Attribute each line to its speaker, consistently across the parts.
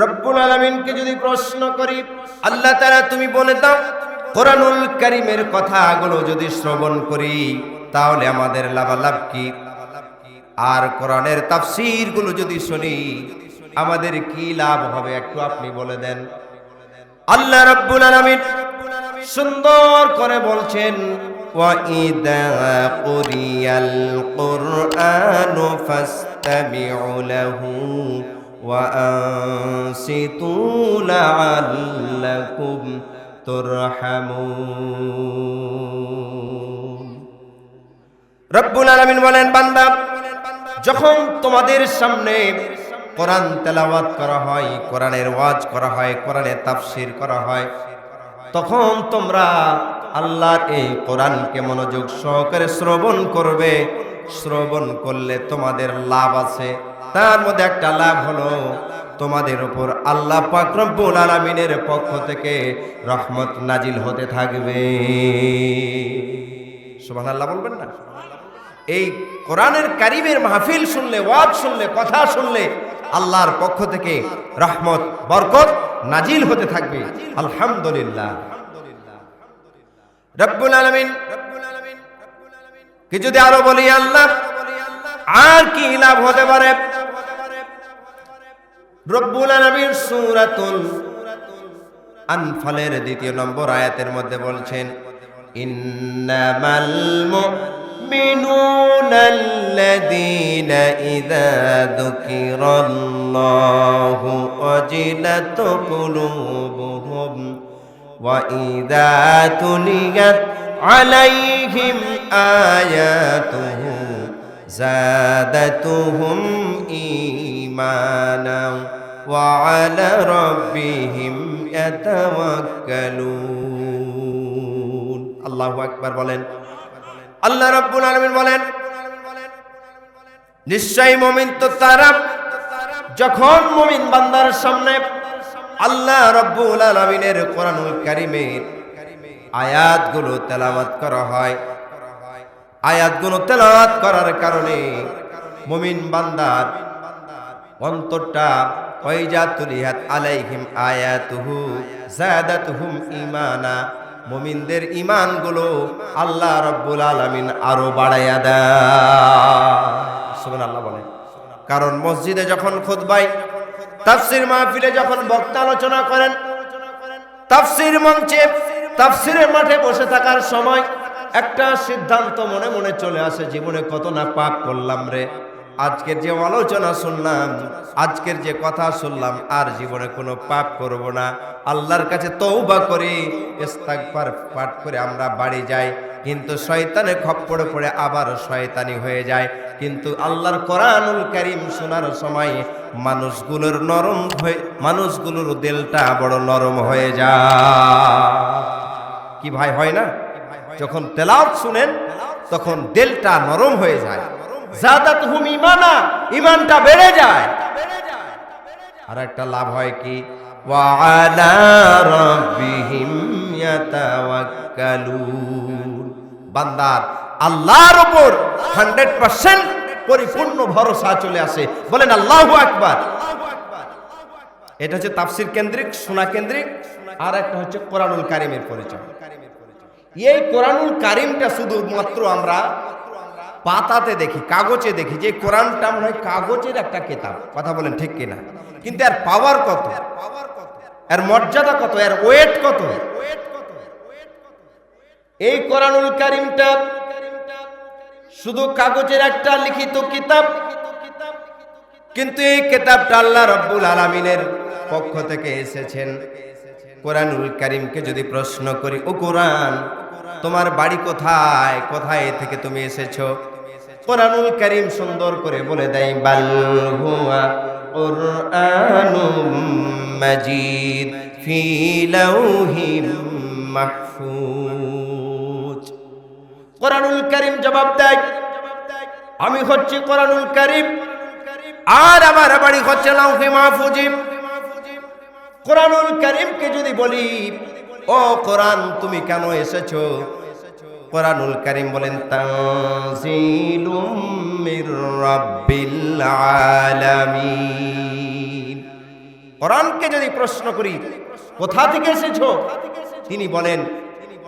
Speaker 1: রব্বুল আলামিনকে যদি প্রশ্ন করি, আল্লাহ তাআলা তুমি বলে দাও কোরআনুল কারীমের কথাগুলো যদি শ্রবণ করি তাহলে আমাদের লাভালাভ কি? আর কোরআনের তাফসীরগুলো যদি শুনি আমাদের কি লাভ হবে একটু আপনি বলে দেন। আল্লাহ রাব্বুল আলামিন সুন্দর করে বলছেন, ওয়া ইযা কুরিয়াল কুরআনু ফাসতামিউ লাহু ওয়া আনসিতু লাআল্লাকুম তুরহামুন। রব্বুল আলামিন বলেন, বান্দা যখন তোমাদের সামনে কোরআন তেলাওয়াত করা হয়, কোরআনের ওয়াজ করা হয়, কোরআনের তাফসীর করা হয়, তখন তোমরা আল্লাহর এই কোরআনকে মনোযোগ সহকারে শ্রবণ করবে। শ্রবণ করলে তোমাদের লাভ আছে। তার মধ্যে একটা লাভ হলো তোমাদের উপর আল্লাহ পাক রব্বুল আলামিনের পক্ষ থেকে রহমত নাজিল হতে থাকবে। সুবহানাল্লাহ বলবেন না? এই কোরআনের কারীমের মাহফিল শুনলে, ওয়াজ শুনলে, কথা শুনলে আল্লাহর পক্ষ থেকে রহমত বরকত নাজিল হতে থাকবে। আলহামদুলিল্লাহ। রব্বুল আলামিন কি যদি আরো বলি আল্লাহ আর কি লাভ হতে পারে? রব্বুল আলামিন সূরাতুল আনফালের ২ নম্বর আয়াতের মধ্যে বলছেন, ইন্নামাল মুমিনুনাল্লাযীনা ইযা যুকিরাল্লাহু ওয়াজিলাত কুলুবুহুম ওয়া ইযা তুলিয়াত আলাইহিম আয়াতুহু যাদাতুহুম ঈমানা ওয়া আলা রাব্বিহিম ইয়াতাওয়াক্কালুন। আল্লাহু আকবার বলেন। আল্লাহ রাব্বুল আলামিন বলেন, নিশ্চয়ই মুমিন তো তারা যখন মুমিন বান্দার সামনে আল্লাহ রাব্বুল আলামিনের কোরআনুল কারীমের আয়াতগুলো তেলাওয়াত করা হয়, আয়াতগুলো তেলাওয়াত করার কারণে মুমিন বান্দার অন্তরটা ওয়াইজা তুলিয়াত আলাইহিম আয়াতুহু যাদাতুহুম ঈমানা, মুমিনদের ঈমানগুলো আল্লাহ রাব্বুল আলামিন আরো বাড়ায়া দেয়। সুবহানাল্লাহ বলেন। কারণ মসজিদে যখন খুতবায়, তাফসীর মাহফিলে যখন বক্তা আলোচনা করেন, তাফসীর মঞ্চে, তাফসীরের মাঠে বসে থাকার সময় একটা সিদ্ধান্ত মনে মনে চলে আসে, জীবনে কত না পাপ করলাম রে, আজকের যে আলোচনা শুনলাম, আজকের যে কথা শুনলাম, আর জীবনে কোনো পাপ করব না, আল্লাহর কাছে তওবা করি, ইস্তিগফার পাঠ করে আমরা বাড়ি যাই, কিন্তু শয়তানের খপ্পরে পড়ে আবার শয়তানি হয়ে যায়। কিন্তু আল্লাহর কোরআনুল কারীম শোনার সময় মানুষগুলোর দিলটা বড় নরম হয়ে যায়। কি ভাই হয় না? যখন তেলাওয়াত শুনেন তখন দিলটা নরম হয়ে যায়, যাদাতুহুম ঈমানা, ঈমানটা বেড়ে যায়। আর একটা লাভ হয় কি, ওয়া আলা রাব্বিহিম ইয়াতাওয়াক্কালুন, বান্দার আল্লাহর উপর 100% পরিপূর্ণ ভরসা চলে আসে। বলেন আল্লাহু আকবার। এটা হচ্ছে তাফসীর কেন্দ্রিক, শোনা কেন্দ্রিক। আর একটা হচ্ছে কোরআনুল কারীমের পরিচয়। এই কোরআনুল কারীমটা শুধুমাত্র আমরা পাতাতে দেখি, কাগজে দেখি, যে কোরআনটা মনে হয় কাগজের একটা কিতাব। কথা বলেন ঠিক কিনা? কিন্তু এর পাওয়ার কত, এর মর্যাদা কত, এর ওয়েট কত। এই কোরআনুল কারীমটা শুধু কাগজের একটা লিখিত কিতাব, কিন্তু এই কিতাবটা আল্লাহ রাব্বুল আলামিনের পক্ষ থেকে এসেছেন। কোরআনুল কারীমকে যদি প্রশ্ন করি, ও কোরআন তোমার বাড়ি কোথায়, কোথায় থেকে তুমি এসেছো? কোরআনুল কারীম সুন্দর করে বলে দেয়, বাল হুয়া কুরআনুম মাজিদ ফি লাউহিম মাহফুজ। কোরআনুল কারীম জবাব দেয়, আমি হচ্ছি কোরআনুল কারীম, আর আমার বাড়ি হচ্ছে লাউহে মাহফুজে। কোরআনুল কারীমকে যদি বলি, ও কোরআন তুমি কেন এসেছো? কোরআনুল কারীম বলেন, তানজিলুম মির রাব্বিল আলামিন, কোরআনকে যদি প্রশ্ন করি কোথা থেকে এসেছো, তিনি বলেন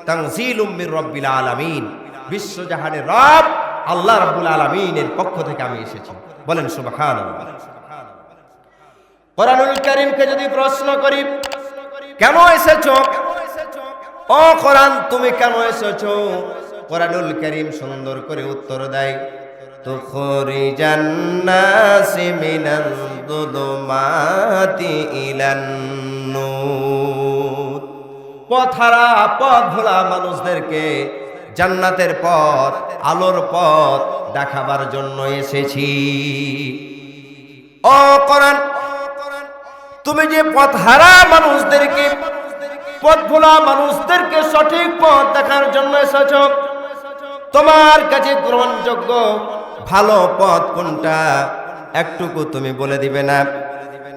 Speaker 1: তানজিলুম মির রাব্বিল আলামিন, বিশ্বজাহানের রব আল্লাহ রাব্বুল আলামিনের পক্ষ থেকে আমি এসেছি। বলেন সুবহানাল্লাহ। কোরআনুল কারীমকে যদি প্রশ্ন করি কেন এসেছো, ও কোরআন তুমি কেন এসেছো, কোরআনুল কারীম সুন্দর করে উত্তর দেয় তুখরিজান নাসি মিনাল যুলুমাতি ইলান নূর, পথহারা পথ ভোলা মানুষদেরকে জান্নাতের পথ, আলোর পথ দেখাবার জন্য এসেছি। ও কোরআন তুমি যে পথহারা মানুষদেরকে, পথ ভোলা মানুষদেরকে সঠিক পথ দেখার জন্য এসেছো, তোমার কাছে গ্রহণযোগ্য ভালো পথ কোনটা একটুকু তুমি বলে দিবে না?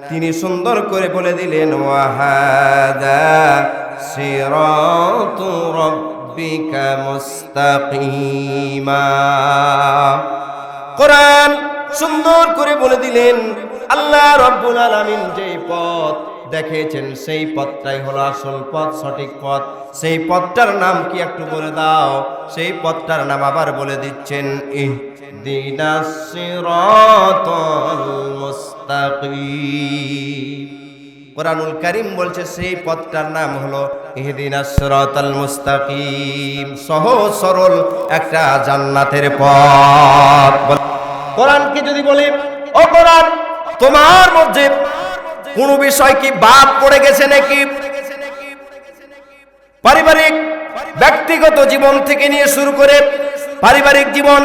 Speaker 1: তিনি সুন্দর করে বলে দিলেন ওয়াহাদা সিরাতু রাব্বিকা মুস্তাকিমা। কোরআন সুন্দর করে বলে দিলেন আল্লাহ রাব্বুল আলামিন যে পথ দেখেছেন সেই পথটাই হলো আসল পথ, সঠিক পথ। সেই পথটার নাম কি একটু বলে দাও? সেই পথটার নাম আবার বলে দিচ্ছেন ইহদিনাস সিরাতাল মুস্তাকিম। কোরআনুল কারীম বলছে সেই পথটার নাম হলো ইহদিনাস সিরাতাল মুস্তাকিম, সহজ সরল একটা জান্নাতের পথ। কোরআনকে যদি বলি ও কোরআন তোমার মধ্যে কোন বিষয় কি বাদ পড়ে গেছে নাকি? পারিবারিক ব্যক্তিগত জীবন থেকে নিয়ে শুরু করে পারিবারিক জীবন,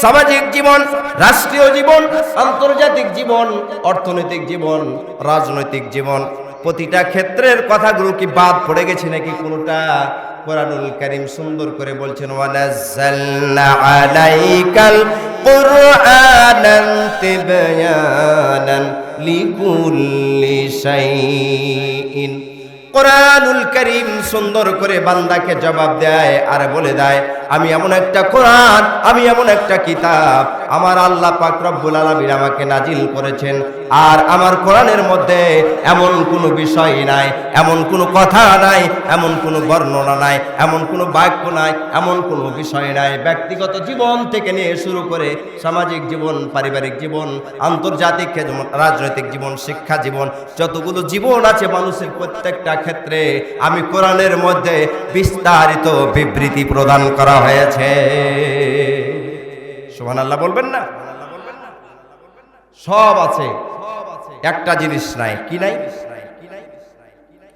Speaker 1: সামাজিক জীবন, রাষ্ট্রীয় জীবন, আন্তর্জাতিক জীবন, অর্থনৈতিক জীবন, রাজনৈতিক জীবন, প্রতিটা ক্ষেত্রের কথাগুলো কি বাদ পড়ে গেছে নাকি কোনটা? কোরআনুল কারীম সুন্দর করে বলছেন ওয়ানাজ্জালনা আলাইকাল কুরআনান তিবয়ানান লিকুল্লি শাইইন। কোরআনুল কারীম সুন্দর করে বান্দাকে জবাব দেয় আর বলে দেয় আমি এমন একটা কোরআন, আমি এমন একটা কিতাব আমার আল্লাহ পাক রব্বুল আলামিন আমাকে নাজিল করেছেন, আর আমার কোরআনের মধ্যে এমন কোনো বিষয় নাই, এমন কোনো কথা নাই, এমন কোনো বর্ণনা নাই, এমন কোনো বাক্য নাই, এমন কোনো বিষয় নাই। ব্যক্তিগত জীবন থেকে নিয়ে শুরু করে সামাজিক জীবন, পারিবারিক জীবন, আন্তর্জাতিক জীবন, রাজনৈতিক জীবন, শিক্ষা জীবন, যতগুলো জীবন আছে মানুষের প্রত্যেকটা ক্ষেত্রে আমি কোরআনের মধ্যে বিস্তারিত বিবৃতি প্রদান করা হয়েছে। সুবহানাল্লাহ বলবেন না? সব আছে, একটা জিনিস নাই। কি নাই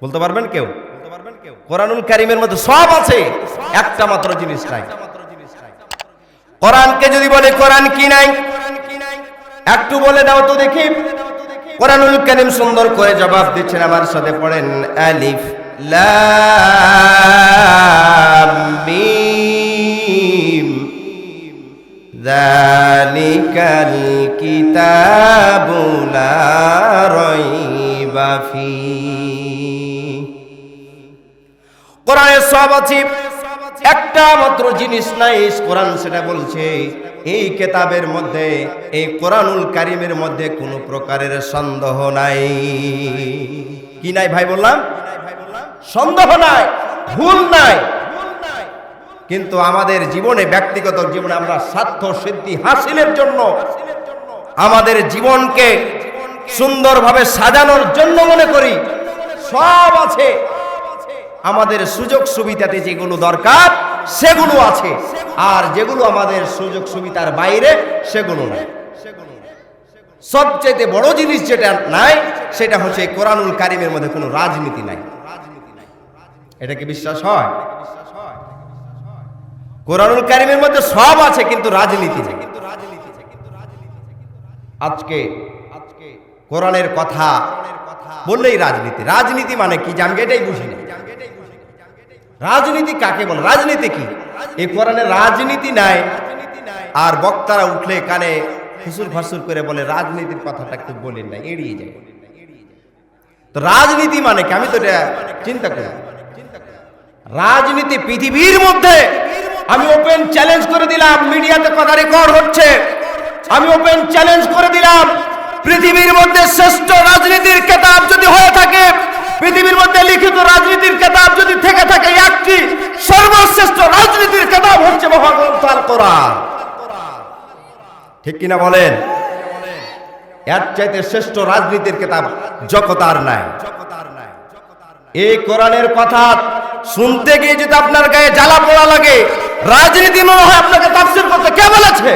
Speaker 1: বলতে পারবেন কেউ? কোরআনুল কারীমের মধ্যে সব আছে, একটা মাত্র জিনিস নাই। কোরআনকে যদি বলে কোরআন কি নাই একটু বলে দাও তো দেখি। কোরআনুল কারীম সুন্দর করে জবাব দিচ্ছেন, আমার সাথে পড়েন আলিফ লাম মিম যালিকাল কিতাবু লা রাইবা ফীহি। কোরআনে সব আছে, একটা মাত্র জিনিস নাই। কোরআন সেটা বলছে এই কিতাবের মধ্যে, এই কোরআনুল কারীমের মধ্যে কোনো প্রকারের সন্দেহ নাই। কি নাই ভাই বললাম? সন্দেহ নাই, ভুল নাই। কিন্তু আমাদের জীবনে, ব্যক্তিগত জীবনে আমরা স্বার্থ সিদ্ধি হাসিলের জন্য, আমাদের জীবনকে সুন্দরভাবে সাজানোর জন্য মনে করি সব আছে। আমাদের সুযোগ সুবিধাতে যেগুলো দরকার সেগুলো আছে, আর যেগুলো আমাদের সুযোগ সুবিধার বাইরে সেগুলো নাই। সবচেয়ে বড় জিনিস যেটা নাই সেটা হচ্ছে কোরআনুল কারীমের মধ্যে কোনো রাজনীতি নাই। এটা কি বিশ্বাস হয়? কোরআনুল কারীমের মধ্যে সব আছে কিন্তু রাজনীতি নেই। আজকে কোরআনের কথা বললেই রাজনীতি। রাজনীতি মানে কি জানবে এটাই বুঝি না। রাজনীতি কাকে বলে? রাজনীতি কি? এই কোরআনে রাজনীতি নাই, আর বক্তারা উঠলে কানে ফুসুর ফাসুর করে বলে রাজনীতির কথাটা একটু বলেন না, এড়িয়ে যায়। তো রাজনীতি মানে কি? আমি তো এটা চিন্তা করি। রাজনীতি পৃথিবীর মধ্যে, আমি ওপেন চ্যালেঞ্জ করে দিলাম, মিডিয়াতে কথা রেকর্ড হচ্ছে, আমি ওপেন চ্যালেঞ্জ করে দিলাম পৃথিবীর মধ্যে শ্রেষ্ঠ রাজনীতির কিতাব যদি হয়ে থাকে, পৃথিবীর মধ্যে লিখিত রাজনীতির কিতাব যদি থেকে থাকে, একটি সর্বশ্রেষ্ঠ রাজনীতির কিতাব হচ্ছে মহাগ্রন্থ আল কোরআন। ঠিক কিনা বলেন? এর চাইতে শ্রেষ্ঠ রাজনীতির কিতাব জগতে আর নাই। এই কোরআনের কথা শুনতে গিয়ে যদি আপনার গায়ে জ্বালা পোড়া লাগে, রাজনীতি মনে হয় আপনাকে তাফসীর করতে কে বলেছে?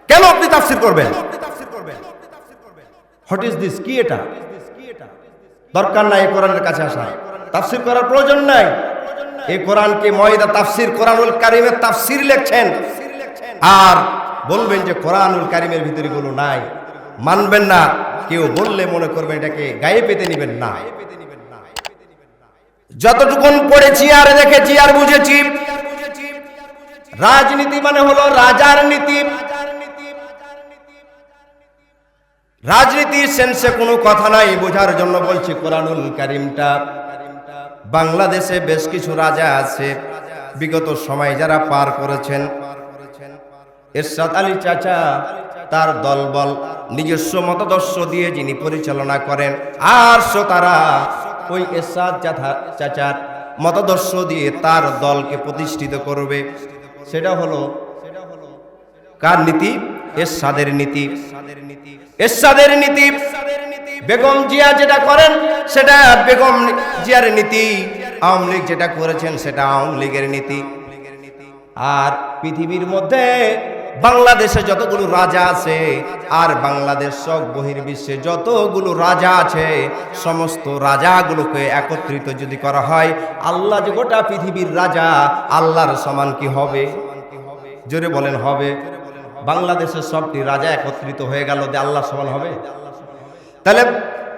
Speaker 1: কেন আপনি তাফসীর করবেন? What is this? কি এটা? দরকার নাই এই কোরআনের কাছে আসা, তাফসীর করার প্রয়োজন নাই। এই কোরআনকে ময়দা তাফসীর, কোরআনুল কারীমের তাফসীর লিখছেন, আর বলবেন যে কোরআনুল কারীমের ভিতরে গুলো নাই, মানবেন না। কেউ বললে মনে করবেন এটাকে গায়ে পেতে নেবেন না। যতটুকুন পড়েছি আর দেখেছি আর বুঝেছি, রাজনীতি মানে হলো রাজার নীতি। রাজনীতির সেন্সে কোনো কথা নাই, বোঝার জন্য বলছি কোরআনুল কারীমটা। বাংলাদেশে বেশ কিছু রাজা আছে বিগত সময় যারা পার করেছেন। এরশাদ আলী চাচা তার দলবল নিজস্ব মতাদর্শ দিয়ে যিনি পরিচালনা করেন, আর তারা ওই এরশাদ চাচার মতাদর্শ দিয়ে তার দলকে প্রতিষ্ঠিত করবে। সেটা হলো কার নীতি? এরশাদের নীতি। এরশাদের নীতি। বেগম জিয়া যেটা করেন সেটা বেগম জিয়ার নীতি, আওয়ামী লীগ যেটা করেছেন সেটা আওয়ামী লীগের নীতি। আর পৃথিবীর মধ্যে বাংলাদেশে যতগুলো রাজা আছে, আর বাংলাদেশ সহ বহির্বিশ্বে যতগুলো রাজা আছে, সমস্ত রাজাগুলোকে একত্রিত যদি করা হয়, আল্লাহ যে গোটা পৃথিবীর রাজা, আল্লাহর সমান কি হবে? জোরে বলেন হবে? বাংলাদেশের সবটি রাজা একত্রিত হয়ে গেল যে আল্লাহ সমান হবে? তাহলে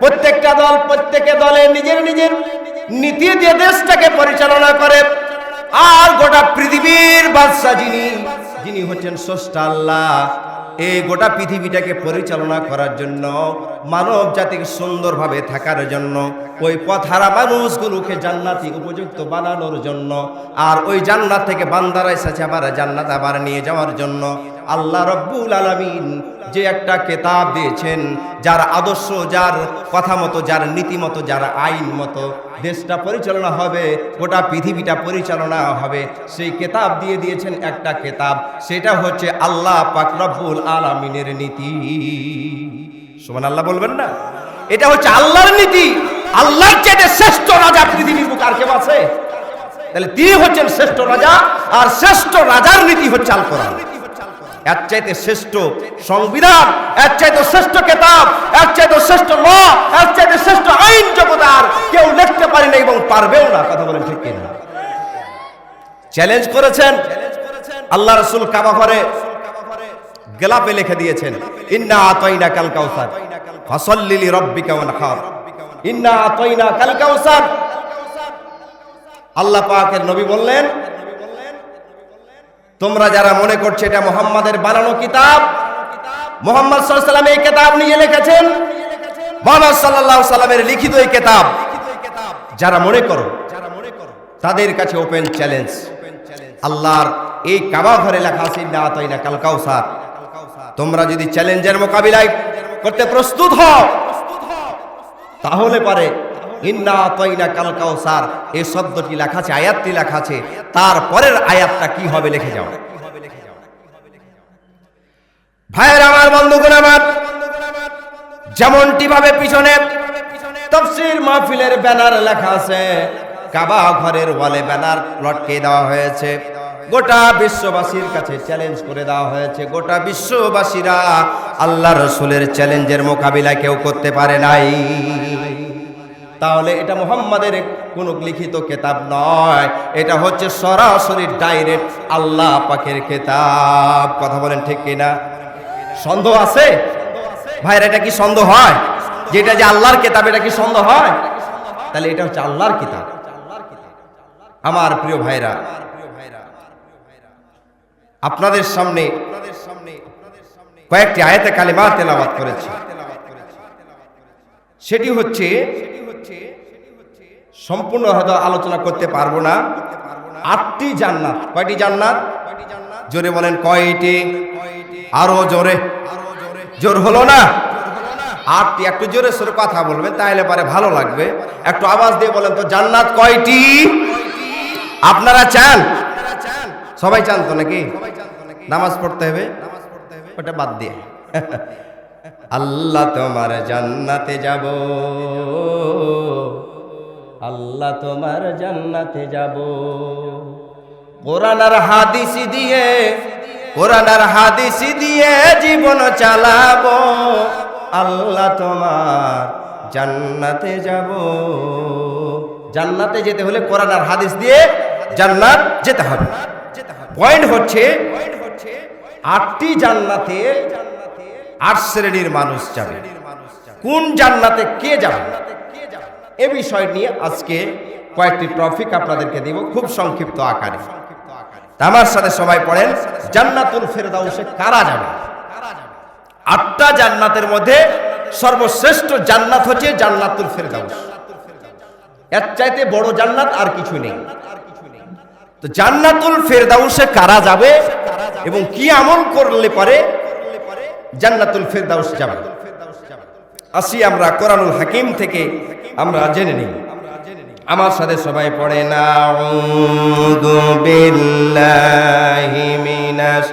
Speaker 1: প্রত্যেকটা দল, প্রত্যেকে দলে নিজের নিজের নীতি দিয়ে দেশটাকে পরিচালনা করে, আর গোটা পৃথিবীর বাদশা যিনি হচ্ছেন স্রষ্টা আল্লাহ, এই গোটা পৃথিবীটাকে পরিচালনা করার জন্য, মানব জাতিকে সুন্দরভাবে থাকার জন্য, ওই পথহারা মানুষগুলোকে জান্নাতি উপযুক্ত বানানোর জন্য, আর ওই জান্নাত থেকে বান্দারা এসেছে আবার জান্নাত আবার নিয়ে যাওয়ার জন্য আল্লাহ রব্বুল আলামিন যে একটা কিতাব দিয়েছেন, যার আদর্শ, যার কথা মতো, যার নীতি মতো, যার আইন মতো দেশটা পরিচালনা হবে, গোটা পৃথিবীটা পরিচালনা হবে, সেই কিতাব দিয়ে দিয়েছেন একটা কিতাব। সেটা হচ্ছে আল্লাহ পাক রব্বুল আলামিনের নীতি। সুবহানাল্লাহ বলবেন না? এটা হচ্ছে আল্লাহর নীতি। আল্লাহর চেয়ে শ্রেষ্ঠ রাজা পৃথিবীর বুকে আর কেউ আছে? তাহলে তিনি হচ্ছেন শ্রেষ্ঠ রাজা, আর শ্রেষ্ঠ রাজার নীতি হচ্ছে আল কোরআন। এর চাইতে শ্রেষ্ঠ সংবিধান, এর চাইতে শ্রেষ্ঠ কিতাব, এর চাইতে শ্রেষ্ঠ ল, এর চাইতে শ্রেষ্ঠ আইন জগতার কেউ লিখতে পারে না এবং পারবেও না। কথা বলেন ঠিক কিনা? চ্যালেঞ্জ করেছেন আল্লাহ রাসূল কাবা ঘরে গেলাপে লিখে দিয়েছেন, ইন্না আতাইনাকাল কাউসার ফাসাল্লি লিরাব্বিকা ওয়ানহার, ইন্না আতাইনাকাল কাউসার। আল্লাহ পাকের নবী বললেন, তোমরা যারা মনে করছো এটা মুহাম্মাদের বানানো কিতাব, মুহাম্মদ সাল্লাল্লাহু আলাইহি সাল্লাম এই কিতাব নিয়ে লিখেছেন, মুহাম্মদ সাল্লাল্লাহু আলাইহি সাল্লামের লিখিত এই কিতাব যারা মনে করো, তাদের কাছে ওপেন চ্যালেঞ্জ। আল্লাহর এই কাবা ঘরে লেখা আছে ইন্না আতাইনাকাল কাউসার। তোমরা যদি চ্যালেঞ্জের মোকাবিলায় করতে প্রস্তুত হও, তাহলে পারে ইন্না আতাইনাকাল কাউসার এই শব্দটি লেখা আছে, আয়াতটি লেখা আছে, তারপরের আয়াতটা কি হবে লিখে যাও। ভাইয়ের আমার, বন্ধুগণ আমার, যেমনটি ভাবে পিছনে তাফসীর মাহফিলের ব্যানার লেখা আছে, কাবা ঘরের ওয়ালে ব্যানার লটকে দেওয়া হয়েছে, গোটা বিশ্ববাসীর কাছে চ্যালেঞ্জ করে দেওয়া হয়েছে। গোটা বিশ্ববাসীরা আল্লাহ রাসূলের চ্যালেঞ্জের মোকাবিলা কেউ করতে পারে নাই। তাহলে এটা মুহাম্মাদের কোনো লিখিত কিতাব নয়, এটা হচ্ছে সরাসরি ডাইরেক্ট আল্লাহ পাকের কিতাব। কথা বলেন ঠিক কিনা? সন্দেহ আছে ভাইরা? এটা কি সন্দেহ হয় যে এটা যে আল্লাহর কিতাব? এটা কি সন্দেহ হয়? তাহলে এটা হচ্ছে আল্লাহর কিতাব। আমার প্রিয় ভাইরা, আপনাদের সামনে কয়েকটি আয়াতে কালিমা তেলাওয়াত করেছি। সেটি হচ্ছে, সম্পূর্ণ হয়তো আলোচনা করতে পারবো না, 8টি জান্নাত। কয়টি জান্নাত? জোরে বলেন কয়টি? আরো জোরে। জোর হলো না? আটটি। একটু জোরে সোরে কথা বলবেন, তাহলে পরে ভালো লাগবে। একটু আওয়াজ দিয়ে বলেন তো, জান্নাত কয়টি? আপনারা চান? সবাই চান তো নাকি? নামাজ পড়তে হবে, ওটা বাদ দিয়ে আল্লাহ তোমার জান্নাতে যাব, আল্লাহ তোমার জান্নাতে যাব। কোরআন আর হাদিস দিয়ে, কোরআন আর হাদিস দিয়ে জীবন চালাবো, আল্লাহ তোমার জান্নাতে যাব। জান্নাতে যেতে হলে কোরআন আর হাদিস দিয়ে জান্নাত যেতে হবে। পয়েন্ট হচ্ছে আটটি জান্নাতে আট শ্রেণীর মানুষ যাবে। কোন জান্নাতে কে যাবে এ বিষয় নিয়ে আজকে কয়েকটি টপিক আপনাদেরকে দিব খুব সংক্ষিপ্ত আকারে। আমার সাথে সবাই পড়েন, জান্নাতুল ফেরদাউসে কারা যাবে? আটটা জান্নাতের মধ্যে সর্বশ্রেষ্ঠ জান্নাত হচ্ছে জান্নাতুল ফেরদাউস। এর চাইতে বড় জান্নাত আর কিছু নেই। তো জান্নাতুল ফেরদাউসে কারা যাবে এবং কি আমল করলে পারে জান্নাতুল ফেরদাউস যাবে? আসি আমরা কোরআনুল হাকিম থেকে আমরা জেনে নিই। আমার সাথে সবাই পড়ে, নাউযু বিল্লাহি মিনাশ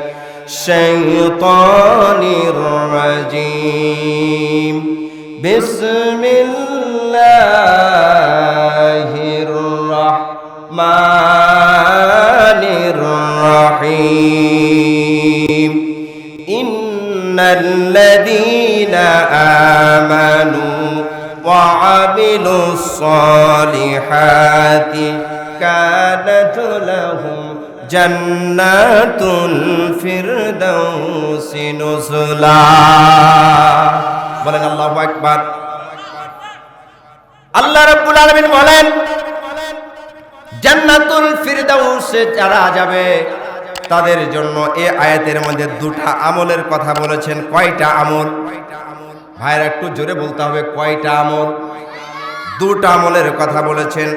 Speaker 1: শাইতানির রাজীম, বিসমিল্লাহির রাহমানির রাহিম। ইন্নাল্লাযীনা আমানু وعملوا الصالحات كانت لهم جنات الفردوس نزلا। বলেন আল্লাহু আকবার। আল্লাহ রাব্বুল আলামিন বলেন, জান্নাতুল ফিরদাউসে যারা যাবে তাদের জন্য এই আয়াতের মধ্যে দুটা আমলের কথা বলেছেন। কয়টা আমল? ভাইরা একটু জোরে বলতে হবে, কয়টা আমল? দুটা আমলের কথা বলেছেন।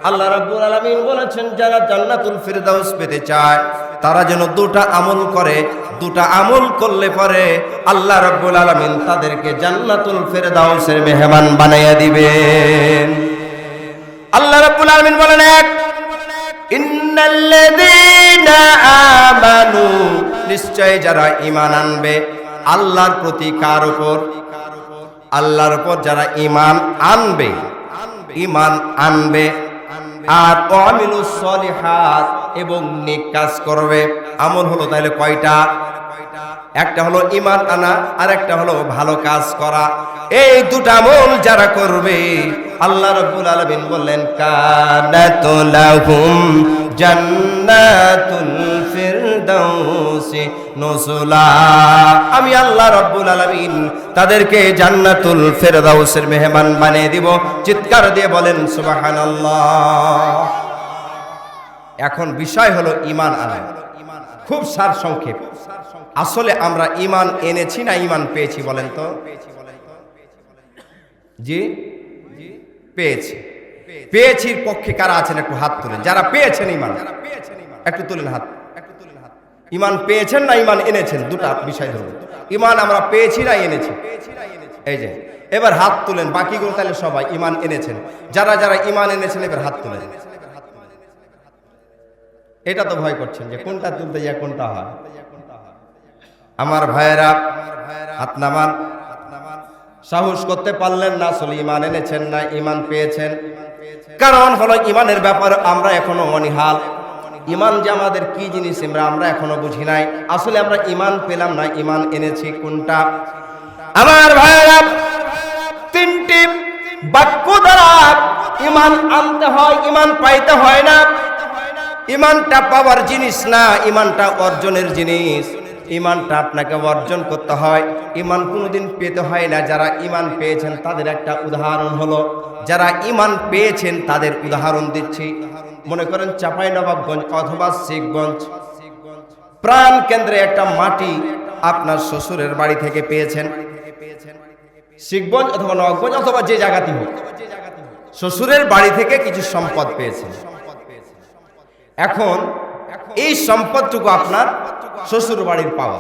Speaker 1: আল্লাহ রাব্বুল আলামিন বলেছেন যারা জান্নাতুল ফিরদাউস পেতে চায় তারা যেন দুটা আমল করে। দুটা আমল করলে পরে আল্লাহ রাব্বুল আলামিন তাদেরকে জান্নাতুল ফিরদাউসের মেহমান বানাইয়া দিবেন। আল্লাহ রাব্বুল আলামিন বলেন, এক, ইন্নাল্লাযীনা আমানু, নিশ্চয় যারা ঈমান আনবে আল্লাহর প্রতি। কার উপর? আল্লাহর উপর যারা ঈমান আনবে, ঈমান আনবে আর আমিলুস সলিহাত এবং নেক কাজ করবে। আমল হলো তাহলে কয়টা? একটা হলো ঈমান আনা আর একটা হলো ভালো কাজ করা। এই দুটা আমল যারা করবে আল্লাহ রাব্বুল আলামিন বললেন, কানাত লাহুম জান্নাতুল ফিরদাউসি নুজুলা, আমি আল্লাহ রাব্বুল আলামিন তাদেরকে জান্নাতুল ফিরদাউসের মেহমান বানিয়ে দিব। চিৎকার দিয়ে বলেন সুবহানাল্লাহ। এখন বিষয় হলো ঈমান আনা। খুব সার সংক্ষেপ, আসলে আমরা ঈমান এনেছি না ঈমান পেয়েছি বলেন তো? জি, পেয়েছি। পেয়েছির পক্ষে কারা আছেন একটু হাত তুলেন। যারা পেয়েছেন ঈমান একটু তুলেন হাত। ঈমান পেয়েছেন না ঈমান এনেছেন? দুটা বিষয় ধরুন। ঈমান আমরা পেয়েছি না এনেছি? এই যে এবার হাত তুলেন। বাকিগুলো তাহলে সবাই ঈমান এনেছেন। যারা যারা ঈমান এনেছেন এবার হাত তুলেন। এটা তো ভয় করছেন যে কোনটা তুলতে যায় কোনটা হয়। আমার ভাইয়েরা হাত নামান। সাহস করতে পারলেন না আসলে ঈমান এনেছেন না ঈমান পেয়েছেন? কারণ হলো ঈমানের ব্যাপারে আমরা এখনো অনীহাল। ঈমান যে আমাদের কি জিনিস আমরা এখনো বুঝি নাই। আসলে আমরা ঈমান পেলাম না ঈমান এনেছি কোনটা? আমার ভাইয়েরা, তিনটি বাক্য দ্বারা ঈমান আনতে হয়, ঈমান পাইতে হয় না। ঈমানটা পাওয়ার জিনিস না, ঈমানটা অর্জনের জিনিস। ঈমানটা আপনাকে অর্জন করতে হয়, ঈমান কোনোদিন পেতে হয় না। যারা ঈমান পেয়েছেন তাদের একটা উদাহরণ হলো, যারা ঈমান পেয়েছেন তাদের উদাহরণ দিচ্ছি। মনে করেন চাঁপাইনবাবগঞ্জ অথবা শিখগঞ্জ প্রাণ কেন্দ্রে একটা মাটি আপনার শ্বশুরের বাড়ি থেকে পেয়েছেন। শিখগঞ্জ অথবা নবাবগঞ্জ অথবা যে জায়গাতেই হোক, শ্বশুরের বাড়ি থেকে কিছু সম্পদ পেয়েছেন। এখন এই সম্পদটুকু আপনার শ্বশুর বাড়ির পাওয়া।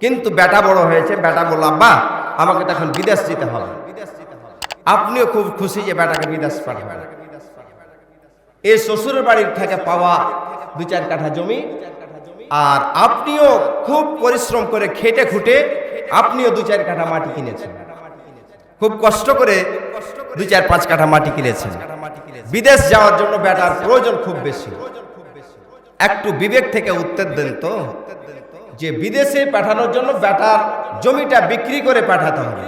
Speaker 1: কিন্তু বেটা বড় হয়েছে, বেটা বলল আব্বা আমাকে তো এখন বিদেশ যেতে হবে। আপনিও খুব খুশি যে বেটাকে বিদেশ পাঠাবেন। এই শ্বশুরের বাড়ির থেকে পাওয়া 2-4 কাঠা জমি, আর আপনিও খুব পরিশ্রম করে খেটে খুঁটে আপনিও 2-4 কাঠা মাটি কিনেছেন, খুব কষ্ট করে 2-4-5 কাঠা মাটি কিনেছেন। বিদেশ যাওয়ার জন্য বেটার প্রয়োজন খুব বেশি। একটু বিবেক থেকে উত্তর দেন তো, যে বিদেশে পাঠানোর জন্য বেটার জমিটা বিক্রি করে পাঠাতে হবে।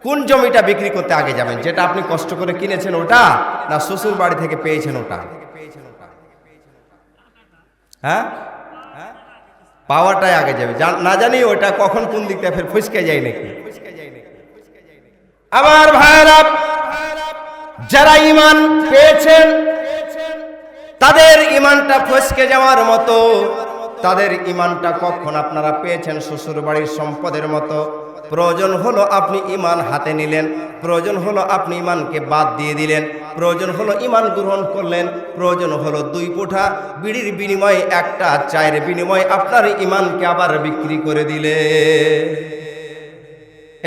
Speaker 1: কোন জমিটা বিক্রি করতে আগে যাবেন? যেটা আপনি কষ্ট করে কিনেছেন ওটা, না শ্বশুর বাড়ি থেকে পেয়েছেন ওটা? হ্যাঁ, পাওয়াটাই আগে যাবে। না জানি ওটা কখন কোন দিক থেকে ফের ফসকে যায় নাকি। আমার ভাইরা, যারা ঈমান পেয়েছেন তাদের ঈমানটা ফসকে যাওয়ার মতো, তাদের ঈমানটা কখন আপনারা পেয়েছেন শ্বশুর বাড়ির সম্পদের মতো। প্রয়োজন হলো আপনি ঈমান হাতে নিলেন, প্রয়োজন হলো আপনি ঈমানকে বাদ দিয়ে দিলেন, প্রয়োজন হলো ঈমান গ্রহণ করলেন, প্রয়োজন হলো 2 মুঠা বিড়ির বিনিময়ে 1টা চায়ের বিনিময়ে আপনার ঈমানকে আবার বিক্রি করে দিলে।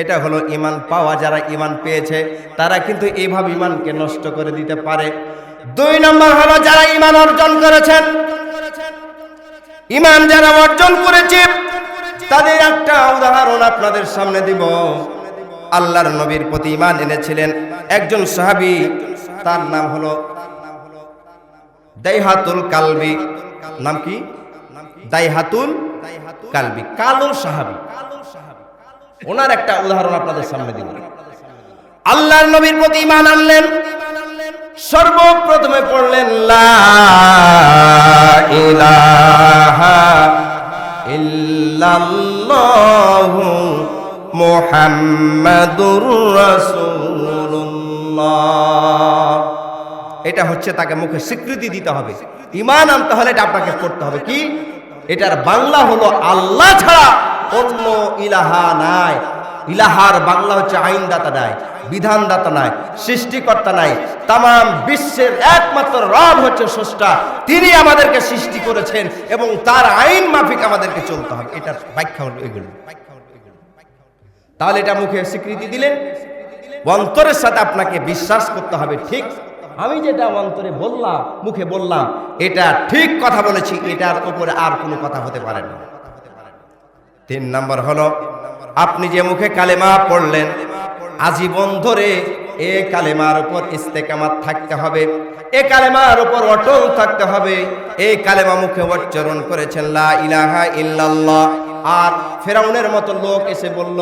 Speaker 1: এটা হলো ঈমান পাওয়া। যারা ঈমান পেয়েছে তারা কিন্তু এইভাবে ঈমানকে নষ্ট করে দিতে পারে। 2 নম্বর হলো যারা ঈমান অর্জন করেছেন। ঈমান যারা অর্জন করেছে তাদের একটা উদাহরণ আপনাদের সামনে দিব। আল্লাহর নবীর প্রতি ঈমান এনেছিলেন একজন সাহাবী, তার নাম হলো দাইহাতুল কালবি। নাম কি? দাইহাতুল কালবি, কালো সাহাবী। ওনার একটা উদাহরণ আপনাদের সামনে দিব। আল্লাহর নবীর প্রতি ঈমান আনলেন, সর্বপ্রথমে পড়লেন লা ইলাহা ইল্লাল্লাহু মুহাম্মাদুর রাসূলুল্লাহ। এটা হচ্ছে তাকে মুখে স্বীকৃতি দিতে হবে। ঈমান আনতে হলে এটা আপনাকে পড়তে হবে। কি? এটার বাংলা হলো আল্লাহ ছাড়া অন্য ইলাহা নাই। ইলাহার বাংলা হচ্ছে আইনদাতা নাই, বিধানদাতা নাই, সৃষ্টিকর্তা নাই। তামাম বিশ্বের একমাত্র রব হচ্ছে স্রষ্টা। তিনি আমাদেরকে সৃষ্টি করেছেন এবং তার আইন মাফিক আমাদেরকে চলতে হবে। এটার ব্যাখ্যা হলো এগুলো। তাহলে এটা মুখে স্বীকৃতি দিলেন, অন্তরের সাথে আপনাকে বিশ্বাস করতে হবে। ঠিক, আমি যেটা অন্তরে বললাম, মুখে বললাম, এটা ঠিক কথা বলেছি, এটার উপরে আর কোনো কথা হতে পারে না। 3 নম্বর হলো আপনি যে মুখে কালেমা পড়লেন, আজীবন ধরে এ কালেমার উপর ইস্তেকামাত থাকতে হবে, এ কালেমার উপর অটল থাকতে হবে। এই কালেমা মুখে উচ্চারণ করেছেন লা ইলাহা ইল্লাল্লাহ। আর ফেরাউনের মতো লোক এসে বলল,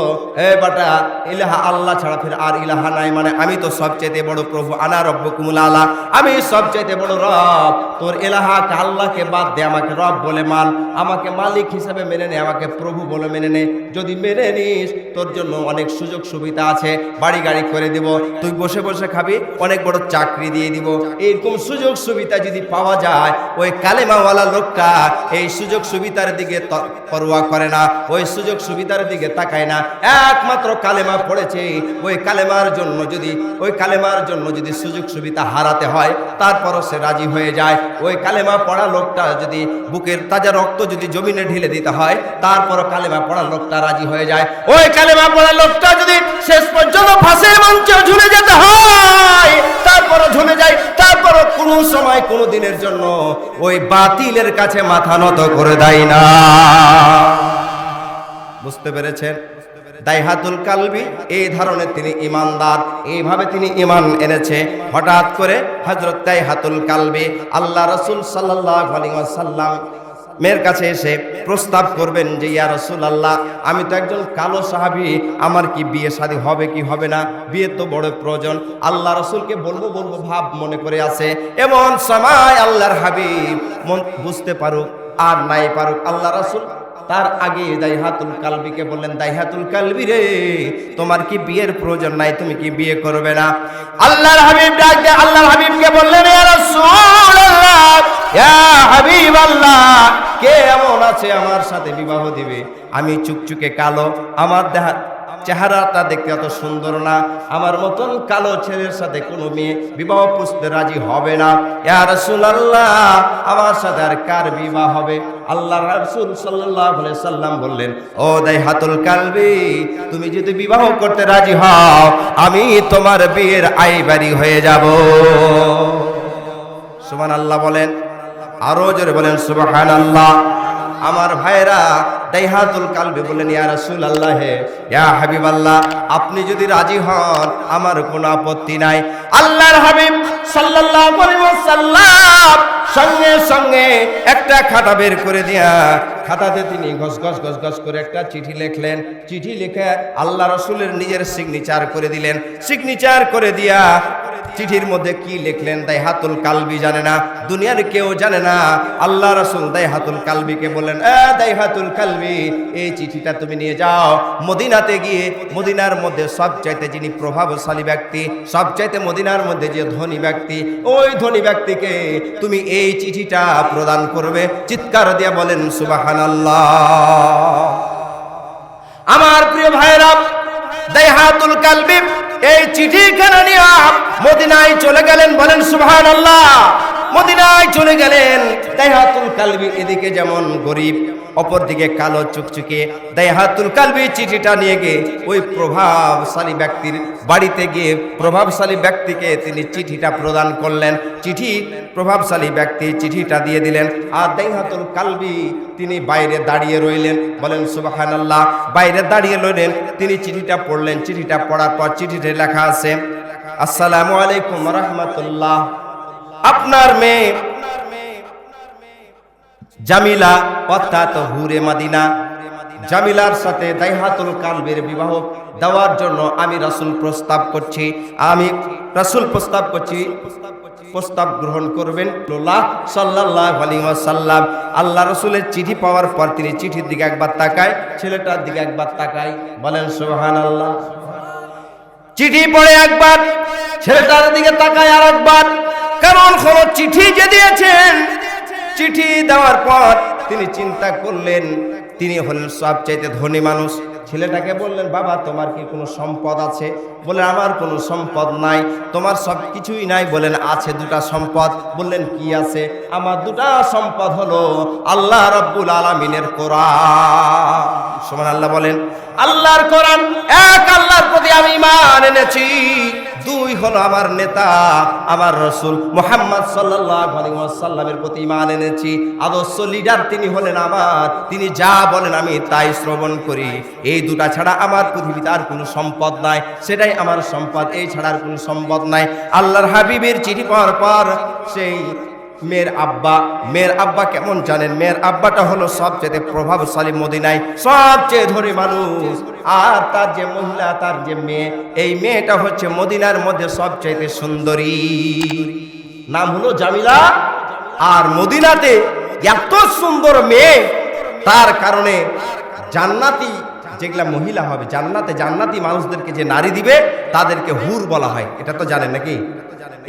Speaker 1: এ বাটা, ইলাহা আল্লাহ ছাড়া ফের আর ইলাহা নাই, মানে আমি তো সবচেয়ে বড় প্রভু, আনা রব্বুকুমুল আলা, আমি সবচেয়ে বড় রব। তোর ইলাহাকে, আল্লাহকে বাদ দে, আমাকে রব বলে মান, আমাকে মালিক হিসেবে মেনে নে, আমাকে প্রভু বলে মেনে নে। যদি মেনে নিস তোর জন্য অনেক সুযোগ সুবিধা আছে, বাড়ি গাড়ি করে দিব, তুই বসে বসে খাবি, অনেক বড় চাকরি দিয়ে দিব। এইরকম সুযোগ সুবিধা যদি পাওয়া যায়, ওই কালেমাওয়ালা লোকটা এই সুযোগ সুবিধার দিকে পরোয়া করে না, ওই সুযোগ সুবিধার দিকে তাকায় না। একমাত্র কালেমা পড়েছে, ওই কালেমার জন্য যদি সুযোগ সুবিধা হারাতে হয় তারপরও সে রাজি হয়ে যায়। ওই কালেমা পড়া লোকটা যদি বুকের তাজা রক্ত যদি জমিনে ঢেলে দিতে হয় তারপরও কালেমা পড়া লোকটা রাজি হয়ে যায়। ওই কালেমা পড়া লোকটা যদি শেষ পর্যন্ত ফাঁসির মঞ্চে ঝুলে যেতে হয় তারপরও ঝুলে যায়, তারপরও কোনো সময় কোনো দিনের জন্য ওই বাতিলের কাছে মাথা নত করে দেয় না। বুঝতে পেরেছেন? দাইহাতুল কালবি এই ধরনের তিনি ইমানদার, এইভাবে তিনি ইমান এনেছে। হঠাৎ করে হযরত দাইহাতুল কালবি আল্লাহ রাসূল সাল্লাল্লাহু আলাইহি ওয়াসাল্লাম মেয়ের কাছে এসে প্রস্তাব করবেন যে ইয়া রাসূলুল্লাহ, আমি তো একজন কালো সাহাবী, আমার কি বিয়ে শাদী হবে কি হবে না? বিয়ে তো বড় প্রয়োজন। আল্লাহ রাসূলকে বলবো ভাব মনে করে আছে। এমন সময় আল্লাহর হাবিব বুঝতে পারুক আর নাই পারুক, আল্লাহ রাসূল তার আগে দাইহাতুল কালবিকে বললেন, দাইহাতুল কালবি রে, তোমার কি বিয়ের প্রয়োজন নাই? তুমি কি বিয়ে করবে না? আল্লাহর হাবিব ডাকতে আল্লাহর হাবিবকে বললেন, ইয়া রাসূলুল্লাহ, ইয়া হাবিবাল্লাহ, কে এমন আছে আমার সাথে বিবাহ দিবে? আমি চুকচুকে কালো, আমার চেহারাটা দেখতে এত সুন্দর না, আমার মতন কালো ছেলের সাথে কোনো মেয়ে বিবাহ পুষতে রাজি হবে না। ইয়া রাসূলুল্লাহ, আমার সাথে আর কার বিবাহ হবে? আল্লাহ রাসূল সাল্লাল্লাহু আলাইহি সাল্লাম বললেন, ও দাইহাতুল কালবি, তুমি যদি বিবাহ করতে রাজি হও, আমি তোমার বিয়ের আইবারি হয়ে যাব। সুবহানাল্লাহ বলেন, আরো জোরে বলেন সুবহানাল্লাহ। আমার ভাইরা, দাইহাতুল কালবি বললেন, ইয়া রাসূলুল্লাহ, ইয়া হাবিবাল্লাহ, আপনি যদি রাজি হন আমার কোনো আপত্তি নাই। আল্লাহর হাবিব সাল্লাল্লাহু আলাইহি ওয়াসাল্লাম সঙ্গে সঙ্গে একটা খাতা বের করে দিয়া, খাতাতে তিনি গস গস গস গস করে একটা চিঠি লিখলেন। চিঠি লিখে আল্লাহ রাসূলের নিজের সিগনেচার করে দিলেন। সিগনেচার করে দিয়া চিঠির মধ্যে কি লিখলেন দাইহাতুল কালবি জানে না, দুনিয়ার কেউ জানে না। আল্লাহ রাসূল দাইহাতুল কালবিকে বললেন, এ দাইহাতুল কালবি, এই চিঠিটা তুমি নিয়ে যাও মদিনাতে গিয়ে, মদিনার মধ্যে সবচাইতে যিনি প্রভাবশালী ব্যক্তি, সবচাইতে মদিনার মধ্যে যে ধনী ব্যক্তি, ওই ধনী ব্যক্তিকে তুমি এই চিঠিটা প্রদান করবে। চিৎকার দিয়ে বলেন সুবহানাল্লাহ। আমার প্রিয় ভাইরা, দাইহাতুল কালবি এই চিঠিখানা নিয়ে মদিনায় চলে গেলেন। বলেন সুবহানাল্লাহ। মদিনায় চলে গেলেন। দাইহাতুল কালবি এদিকে যেমন গরিব, অপরদিকে কালো চুকচুকে। দাইহাতুল কালবি চিঠিটা নিয়ে গিয়ে ওই প্রভাবশালী ব্যক্তির বাড়িতে গিয়ে প্রভাবশালী ব্যক্তিকে তিনি চিঠিটা প্রদান করলেন। চিঠি প্রভাবশালী ব্যক্তি চিঠিটা দিয়ে দিলেন, আর দাইহাতুল কালবি তিনি বাইরে দাঁড়িয়ে রইলেন। বলেন সুবহানাল্লাহ। বাইরে দাঁড়িয়ে রইলেন, তিনি চিঠিটা পড়লেন। চিঠিটা পড়ার পর চিঠিতে লেখা আছে, আসসালামু আলাইকুম ওয়া রাহমাতুল্লাহ, আপনার মেয়ে জামিলা অর্থাৎ হুরে মদিনা, জামিলার সাথে দাইহাতুল কালবির বিবাহ দেওয়ার জন্য আমি রাসূল প্রস্তাব করছি। আমি রাসূল প্রস্তাব করছি, প্রস্তাব গ্রহণ করবেন। সাল্লাল্লাহু আলাইহি ওয়াসাল্লাম আল্লাহ রাসূলের চিঠি পাওয়ার পর তিনি চিঠির দিকে একবার তাকায়, ছেলেটার দিকে একবার তাকায়। বলেন সুবহানাল্লাহ। চিঠি পড়ে একবার, ছেলেটার দিকে তাকায় আর একবার। কারণ হলো চিঠি যে দিয়েছেন, চিঠি দেওয়ার পর তিনি চিন্তা করলেন তিনি হলেন সবচাইতে ধনী মানুষ। ছেলেটাকে বললেন, বাবা তোমার কি কোনো সম্পদ আছে? বলে, আমার কোনো সম্পদ নাই। তোমার সব কিছুই নাই? বলেন, আছে দুটা সম্পদ। বললেন, কি আছে? আমার দুটা সম্পদ হলো আল্লাহ রাব্বুল আলামিনের কোরআন। সুবহানাল্লাহ বলেন। আল্লাহর কোরআন, এক আল্লাহর প্রতি আমি ঈমান এনেছি। দুই হলো আমার নেতা আমার রাসূল মুহাম্মদ সাল্লাল্লাহু আলাইহি ওয়াসাল্লামের প্রতি ঈমান এনেছি। আদর্শ লিডার তিনি হলেন আমার, তিনি যা বলেন আমি তাই শ্রবণ করি। এই দুটা ছাড়া আমার পৃথিবীতে আর কোনো সম্পদ নাই, সেটাই আমার সম্পদ, এই ছাড়া আর কোনো সম্পদ নাই। আল্লাহর হাবিবের চিঠি পাওয়ার পর সেই মেয়ের আব্বা কেমন জানেন? মেয়ের আব্বাটা হলো সবচেয়ে প্রভাবশালী, মদিনায় সবচেয়ে ধনী মানুষ। আর তার যে মহিলা, তার যে মেয়ে, এই মেয়েটা হচ্ছে মদিনার মধ্যে সবচেয়ে সুন্দরী, নাম হলো জামিলা। আর মদিনাতে এত সুন্দর মেয়ে, তার কারণে জান্নাতি যেগুলা মহিলা হবে, জান্নাতি মানুষদেরকে যে নারী দিবে তাদেরকে হুর বলা হয়। এটা তো জানেন নাকি?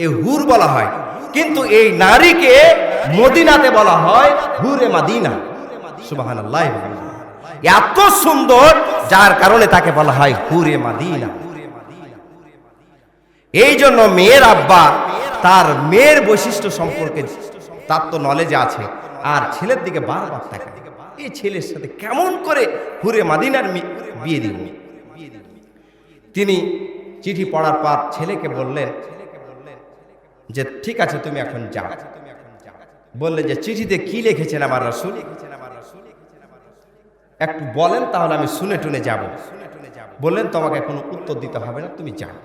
Speaker 1: এই হুর বলা হয়। কিন্তু এই নারীকে মদিনাতে বলা হয় হুরে মদিনা। সুবহানাল্লাহ। এত সুন্দর, যার কারণে তাকে বলা হয় হুরে মদিনা। এই জন্য মেয়ের আব্বা তার মেয়ের বৈশিষ্ট্য সম্পর্কে তার তো নলেজ আছে, আর ছেলের দিকে বারবার তাকায়, এই ছেলের সাথে কেমন করে হুরে মদিনার বিয়ে দিব। তিনি চিঠি পড়ার পর ছেলেকে বললেন যে ঠিক আছে, তুমি এখন যাও। বললেন যে চিঠিতে কি লিখেছেন আমার রাসূল, একটু বলেন, তাহলে আমি শুনে টুনে যাব। বললেন, তোমাকে কোনো উত্তর দিতে হবে না, তুমি যাও,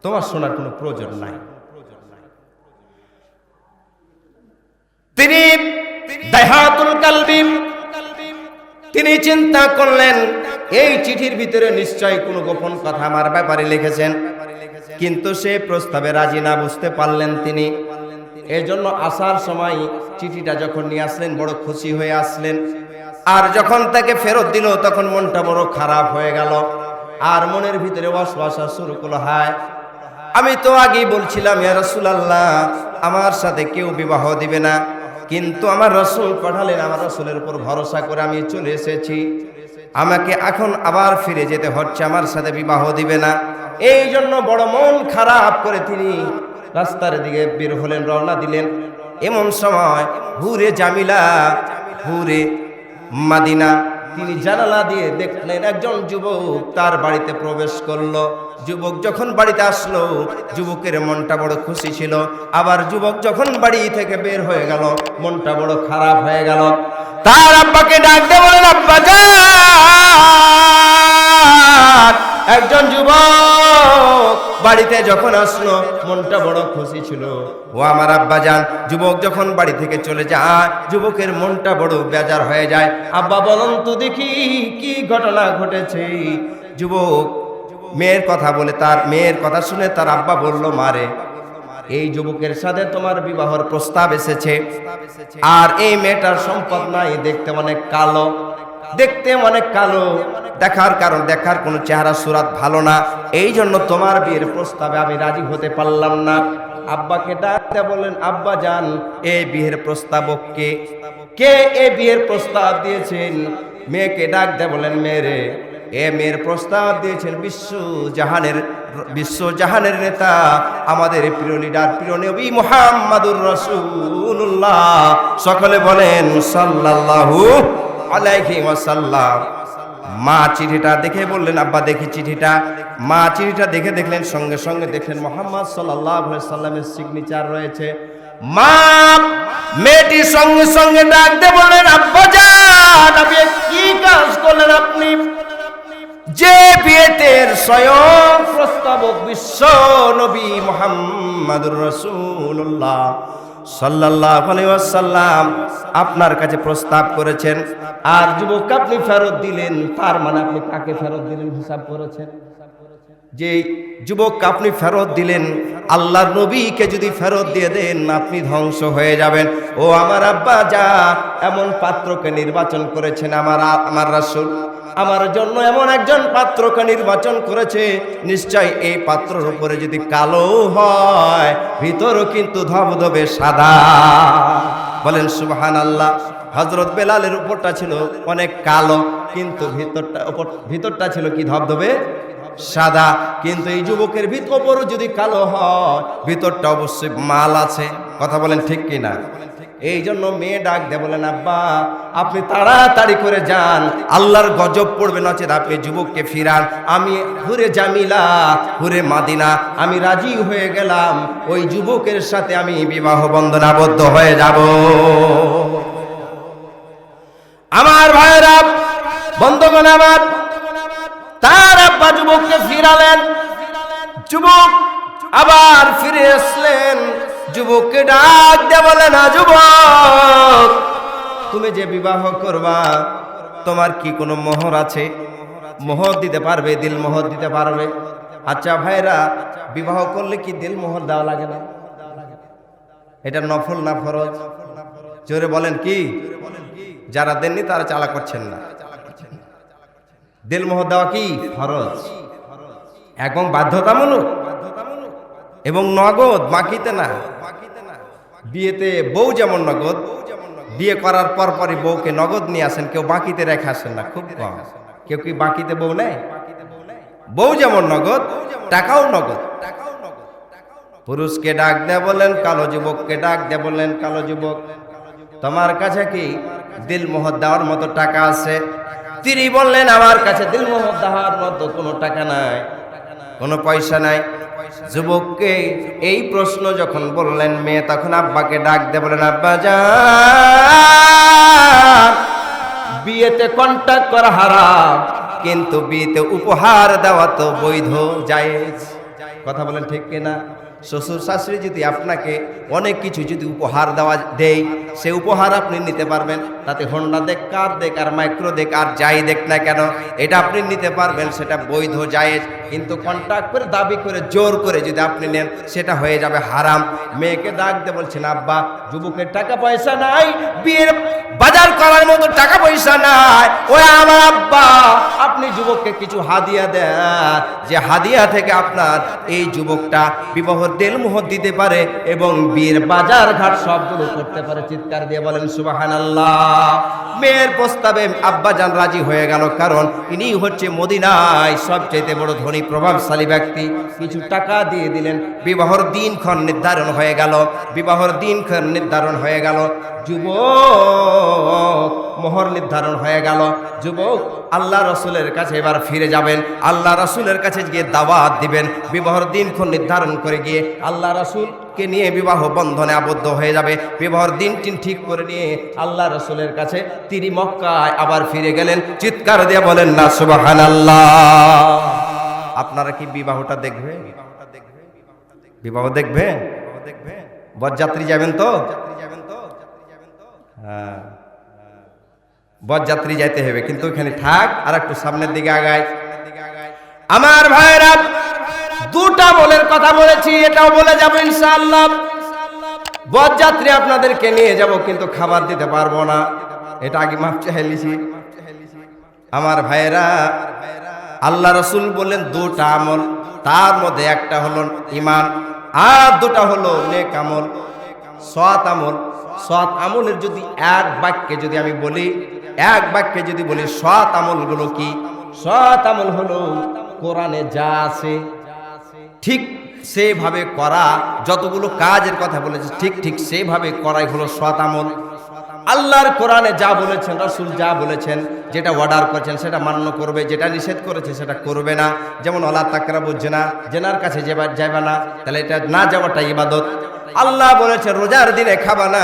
Speaker 1: তোমার শোনার কোনো প্রয়োজন নাই। তিনি দাইহাতুল কালবি তিনি চিন্তা করলেন এই চিঠির ভিতরে নিশ্চয়ই কোনো গোপন কথা আমার ব্যাপারে লিখেছেন, কিন্তু সে প্রস্তাবে রাজি না, বুঝতে পারলেন তিনি। এজন্য আসার সময় চিঠিটা যখন নিয়ে আসলেন বড় খুশি হয়ে আসলেন, আর যখন তাকে ফেরত দিল তখন মনটা বড় খারাপ হয়ে গেল, আর মনের ভিতরে ওয়াসওয়াসা শুরু করলো, হায় আমি তো আগেই বলছিলাম ইয়া রাসূলুল্লাহ আমার সাথে কেউ বিবাহ দিবে না, কিন্তু আমার রাসূল পাঠালেন, আমার রাসূলের উপর ভরসা করে আমি চলে এসেছি। আমাকে এখন আবার ফিরে যেতে হচ্ছে, আমার সাথে বিবাহ দিবে না। এই জন্য বড় মন খারাপ করে তিনি রাস্তার দিকে বের হলেন, রওনা দিলেন। এমন সময় হুরে জামিলা, হুরে মাদিনা, তিনি জানালা দিয়ে দেখলেন একজন যুবক তার বাড়িতে প্রবেশ করলো। যুবক যখন বাড়িতে আসলো, যুবকের মনটা বড় খুশি ছিল। আবার যুবক যখন বাড়ি থেকে বের হয়ে গেল, মনটা বড় খারাপ হয়ে গেল। তার আব্বাকে ডাক দিয়ে বলেন, আব্বা যান। একজন যুবক বাড়িতে যখন আসলো, মনটা বড় খুশি ছিল। ও আমার আব্বা যান। যুবক যখন বাড়ি থেকে চলে যায়, যুবকের মনটা বড় বেজার হয়ে যায়। আব্বা বলুন তো দেখি কি ঘটনা ঘটেছে। যুবক মেয়ের কথা বলে, তার মেয়ের কথা শুনে তার আব্বা বলল, মারে, এই যুবকের সাথে তোমার বিবাহের প্রস্তাব এসেছে, আর এই মেয়েটার সম্পদ নাই, দেখতে অনেক কালো, দেখতে অনেক কালো, দেখার কোনো চেহারা সুরাত ভালো না। এই জন্য তোমার বিয়ের প্রস্তাবে আমি রাজি হতে পারলাম না। আব্বাকে ডাকতে বললেন, আব্বা যান, এই বিয়ের প্রস্তাবক কে? কে এই বিয়ের প্রস্তাব দিয়েছেন? মেয়েকে ডাকতে বলেন, মেয়েরে, এ মেয়ের প্রস্তাব দিয়েছেন বিশ্বজাহানের নেতা, আমাদের প্রিয় লিডার, প্রিয় নবী মুহাম্মাদুর রাসূলুল্লাহ। সকলে বলেন সাল্লাল্লাহু আলাইহি ওয়াসাল্লাম। মা চিঠিটা দেখে বললেন, আব্বা দেখি চিঠিটা। মা চিঠিটা দেখে দেখলেন, সঙ্গে সঙ্গে দেখলেন মুহাম্মদ সাল্লাল্লাহু আলাইহি ওয়াসাল্লামের সিগনেচার রয়েছে। মা মেয়েটির সঙ্গে সঙ্গে ডাক দিয়ে বললেন, আব্বা জান, আপনি কি কাজ করলেন? আপনি যে বিয়েতে স্বয়ং প্রস্তাবক বিশ্ব নবী মুহাম্মাদুর রাসূলুল্লাহ সাল্লাল্লাহু আলাইহি ওয়াসাল্লাম আপনার কাছে প্রস্তাব করেছেন, আর যুবক আপনি ফেরত দিলেন, তার মানে আপনি কাকে ফেরত দিলেন হিসাব করেছেন? যে যুবক আপনি ফেরত দিলেন, আল্লাহর নবীকে যদি ফেরত দিয়ে দেন, আপনি ধ্বংস হয়ে যাবেন। ও আমার আব্বা যান, এমন পাত্রকে নির্বাচন করেছেন আমার রাসূল, আমার জন্য এমন একজন পাত্রকে নির্বাচন করেছে, নিশ্চয় এই পাত্রের উপরে যদি কালো হয়, ভিতরও কিন্তু ধবধবে সাদা। বলেন সুবহানাল্লাহ। হযরত বেলালের উপরটা ছিল অনেক কালো, কিন্তু ভিতরটা ছিল কি ধবধবে সাদা। কিন্তু এই যুবকের উপরও যদি কালো হয়, ভিতরটা অবশ্যই মাল আছে। কথা বলেন ঠিক কিনা? এই জন্য মেয়ে ডাক দিয়ে বলেন, আব্বা আপনি তাড়াতাড়ি করে যান, আল্লাহর গজব পড়বে, নচেত আপনি যুবককে ফিরান। আমি হুরে জামিলা, হুরে মাদিনা, আমি রাজি হয়ে গেলাম, ওই যুবকের সাথে আমি বিবাহ বন্ধনে আবদ্ধ হয়ে যাব। আমার ভাইরা, বন্ধুগণ আমার, তার আব্বা যুবককে ফিরালেন। যুবক আবার ফিরে আসলেন। যুবককে ডাক দিয়ে বলে, না যুবক, তুমি যে বিবাহ করবা, তোমার কি কোনো মোহর আছে? মোহর দিতে পারবে? দিল মোহর দিতে পারবে? আচ্ছা ভাইরা, বিবাহ করলে কি দিল মোহর দেওয়া লাগে না? এটা নফল না ফরজ? জোরে বলেন কি? যারা দেননি তারা চালা করছেন না। দিল মোহর দেওয়া কি ফরজ এবং বাধ্যতামূলক, এবং নগদ, বাকিতে না। বিয়েতে বউ যেমন নগদ, বিয়ে করার পর পরই বউকে নগদ নিয়ে আসেন, কেউ বাকিতে রেখে আসেন না, খুব কম। কেউ কি বাকিতে বউ নেয়? বউ যেমন নগদ, টাকাও নগদ। পুরুষকে ডাক দেয়া বললেন, কালো যুবককে ডাক দেয়া বললেন, কালো যুবক, তোমার কাছে কি দিল মোহর দেওয়ার মতো টাকা আছে? তিনি বললেন, আমার কাছে দিল মোহর দেওয়ার মতো কোনো টাকা নাই, কোনো পয়সা নাই। যুবককে এই প্রশ্ন যখন বললেন, মেয়ে তখন আব্বাকে ডাক দিয়ে বলেন, আব্বা যান, বিয়েতে কন্ট্যাক্ট করা হারাম, কিন্তু বিয়েতে উপহার দেওয়া তো বৈধ, জায়েজ। কথা বলেন ঠিক কিনা? শ্বশুর শাশুড়ি যদি আপনাকে অনেক কিছু যদি উপহার দেয়, সে উপহার আপনি নিতে পারবেন। তাতে হোন্ডা দেখ, কার দেখ, আর মাইক্রো দেখ, আর যাই দেখ না কেন, এটা আপনি নিতে পারবেন, সেটা বৈধ, জায়েজ। কিন্তু কন্ট্রাক্ট করে, দাবি করে, জোর করে যদি আপনি নেন, সেটা হয়ে যাবে হারাম। মেয়েকে ডাক দিয়ে বলছেন, আব্বা, যুবকের টাকা পয়সা নাই, বিয়ের বাজার করার মতো টাকা পয়সা নাই, ওই আমার আব্বা, আপনি যুবককে কিছু হাদিয়া দেন, যে হাদিয়া থেকে আপনার এই যুবকটা বিবাহের দেলমোহর দিতে পারে এবং বিয়ের বাজার ঘাট সবগুলো করতে পারে। চিৎকার দিয়ে বলেন সুবহানাল্লাহ। মেয়ের প্রস্তাবে আব্বাজান রাজি হয়ে গেল, কারণ ইনি হচ্ছে মদিনায় সবচেয়ে বড় ধনী প্রভাবশালী ব্যক্তি। কিছু টাকা দিয়ে দিলেন, বিবাহের দিনক্ষণ নির্ধারণ হয়ে গেল। বিবাহের দিনক্ষণ নির্ধারণ হয়ে গেল, যুবক মোহর নির্ধারণ হয়ে গেল। যুবক আল্লাহ রসুলের কাছে এবার ফিরে যাবেন, আল্লাহ রসুলের কাছে গিয়ে দাওয়াত দিবেন। বিবাহের দিনক্ষণ নির্ধারণ করে গিয়ে আল্লাহ রসুলকে নিয়ে বিবাহ বন্ধনে আবদ্ধ হয়ে যাবে। বিবাহের দিনটি ঠিক করে নিয়ে আল্লাহ রসুলের কাছে তিনি মক্কায় আবার ফিরে গেলেন। চিৎকার দিয়ে বলেন না সুবহানাল্লাহ। আপনারা কি বিবাহটা দেখবে? বিবাহ দেখবে? বরযাত্রী যাবেন তো? হ্যাঁ, বরযাত্রী যাইতে হবে, কিন্তু ওখানে থাক, আর একটু সামনের দিকে আগায়। আমার ভাইরা, দুটা আমলের কথা বলেছি, এটাও বলে যাব ইনশাআল্লাহ। বরযাত্রী আপনাদেরকে নিয়ে যাব, কিন্তু খাবার দিতে পারবো না, এটা আগে মাপ চাইলিছি। আমার ভাইরা, আল্লাহ রসুল বললেন দুটা আমল, তার মধ্যে একটা হলো ঈমান, আর দুটা হলো নেক আমল, সৎ আমল। সৎ আমলের যদি এক বাক্যে যদি আমি বলি, এক বাক্যে যদি বলি সৎ আমলগুলো কি? সৎ আমল হলো কোরআনে যা আছে ঠিক সেভাবে করা, যতগুলো কাজের কথা বলেছে ঠিক ঠিক সেভাবে করাই হলো সৎ আমল। আল্লাহর কোরআনে যা বলেছেন, রাসূল যা বলেছেন, যেটা অর্ডার করেছেন সেটা মান্য করবে, যেটা নিষেধ করেছে সেটা করবে না। যেমন ওয়ালা তাকরাবু জিনা, জেনার কাছে যাবে না, তাহলে এটা না যাওয়াটা ইবাদত। আল্লাহ বলেছে রোজার দিনে খাবা না,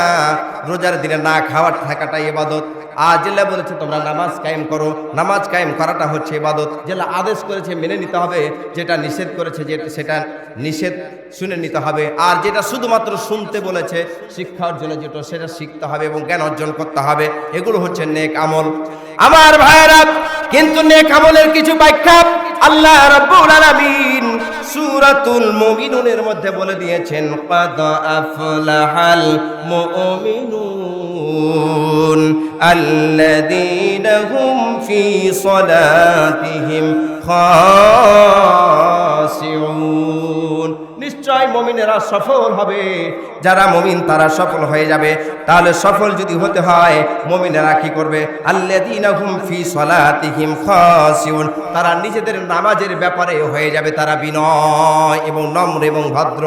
Speaker 1: রোজার দিনে না খাওয়ার থাকাটা ইবাদত। আর জেলা বলেছে তোমরা নামাজ কায়েম করো, নামাজ কায়েম করাটা হচ্ছে ইবাদত। জেলা আদেশ করেছে মেনে নিতে হবে, যেটা নিষেধ করেছে সেটা নিষেধ শুনে নিতে হবে। আর যেটা শুধুমাত্র শুনতে বলেছে শিক্ষা অর্জনের জন্য, সেটা শিখতে হবে এবং জ্ঞান অর্জন করতে হবে। এগুলো হচ্ছে নেক আমল। আমার ভাইরা, কিন্তু নেক আমলের কিছু ব্যাখ্যা আল্লাহ রাব্বুল আলামিন সূরাতুল মুমিনুনের মধ্যে বলে দিয়েছেন, ক্বাদ আফলাহাল মুমিনুন আল্লাযীনা হুম ফি সালাতিহিম খাশিউন। নিশ্চয় মুমিনেরা সফল হবে, যারা মুমিন তারা সফল হয়ে যাবে। তাহলে সফল যদি হতে হয় মুমিনেরা কি করবে? আল্লাযীনা হুম ফি সালাতিহিম খাশিউন, তারা নিজেদের নামাজের ব্যাপারে হয়ে যাবে তারা বিনয় এবং নম্র এবং ভদ্র।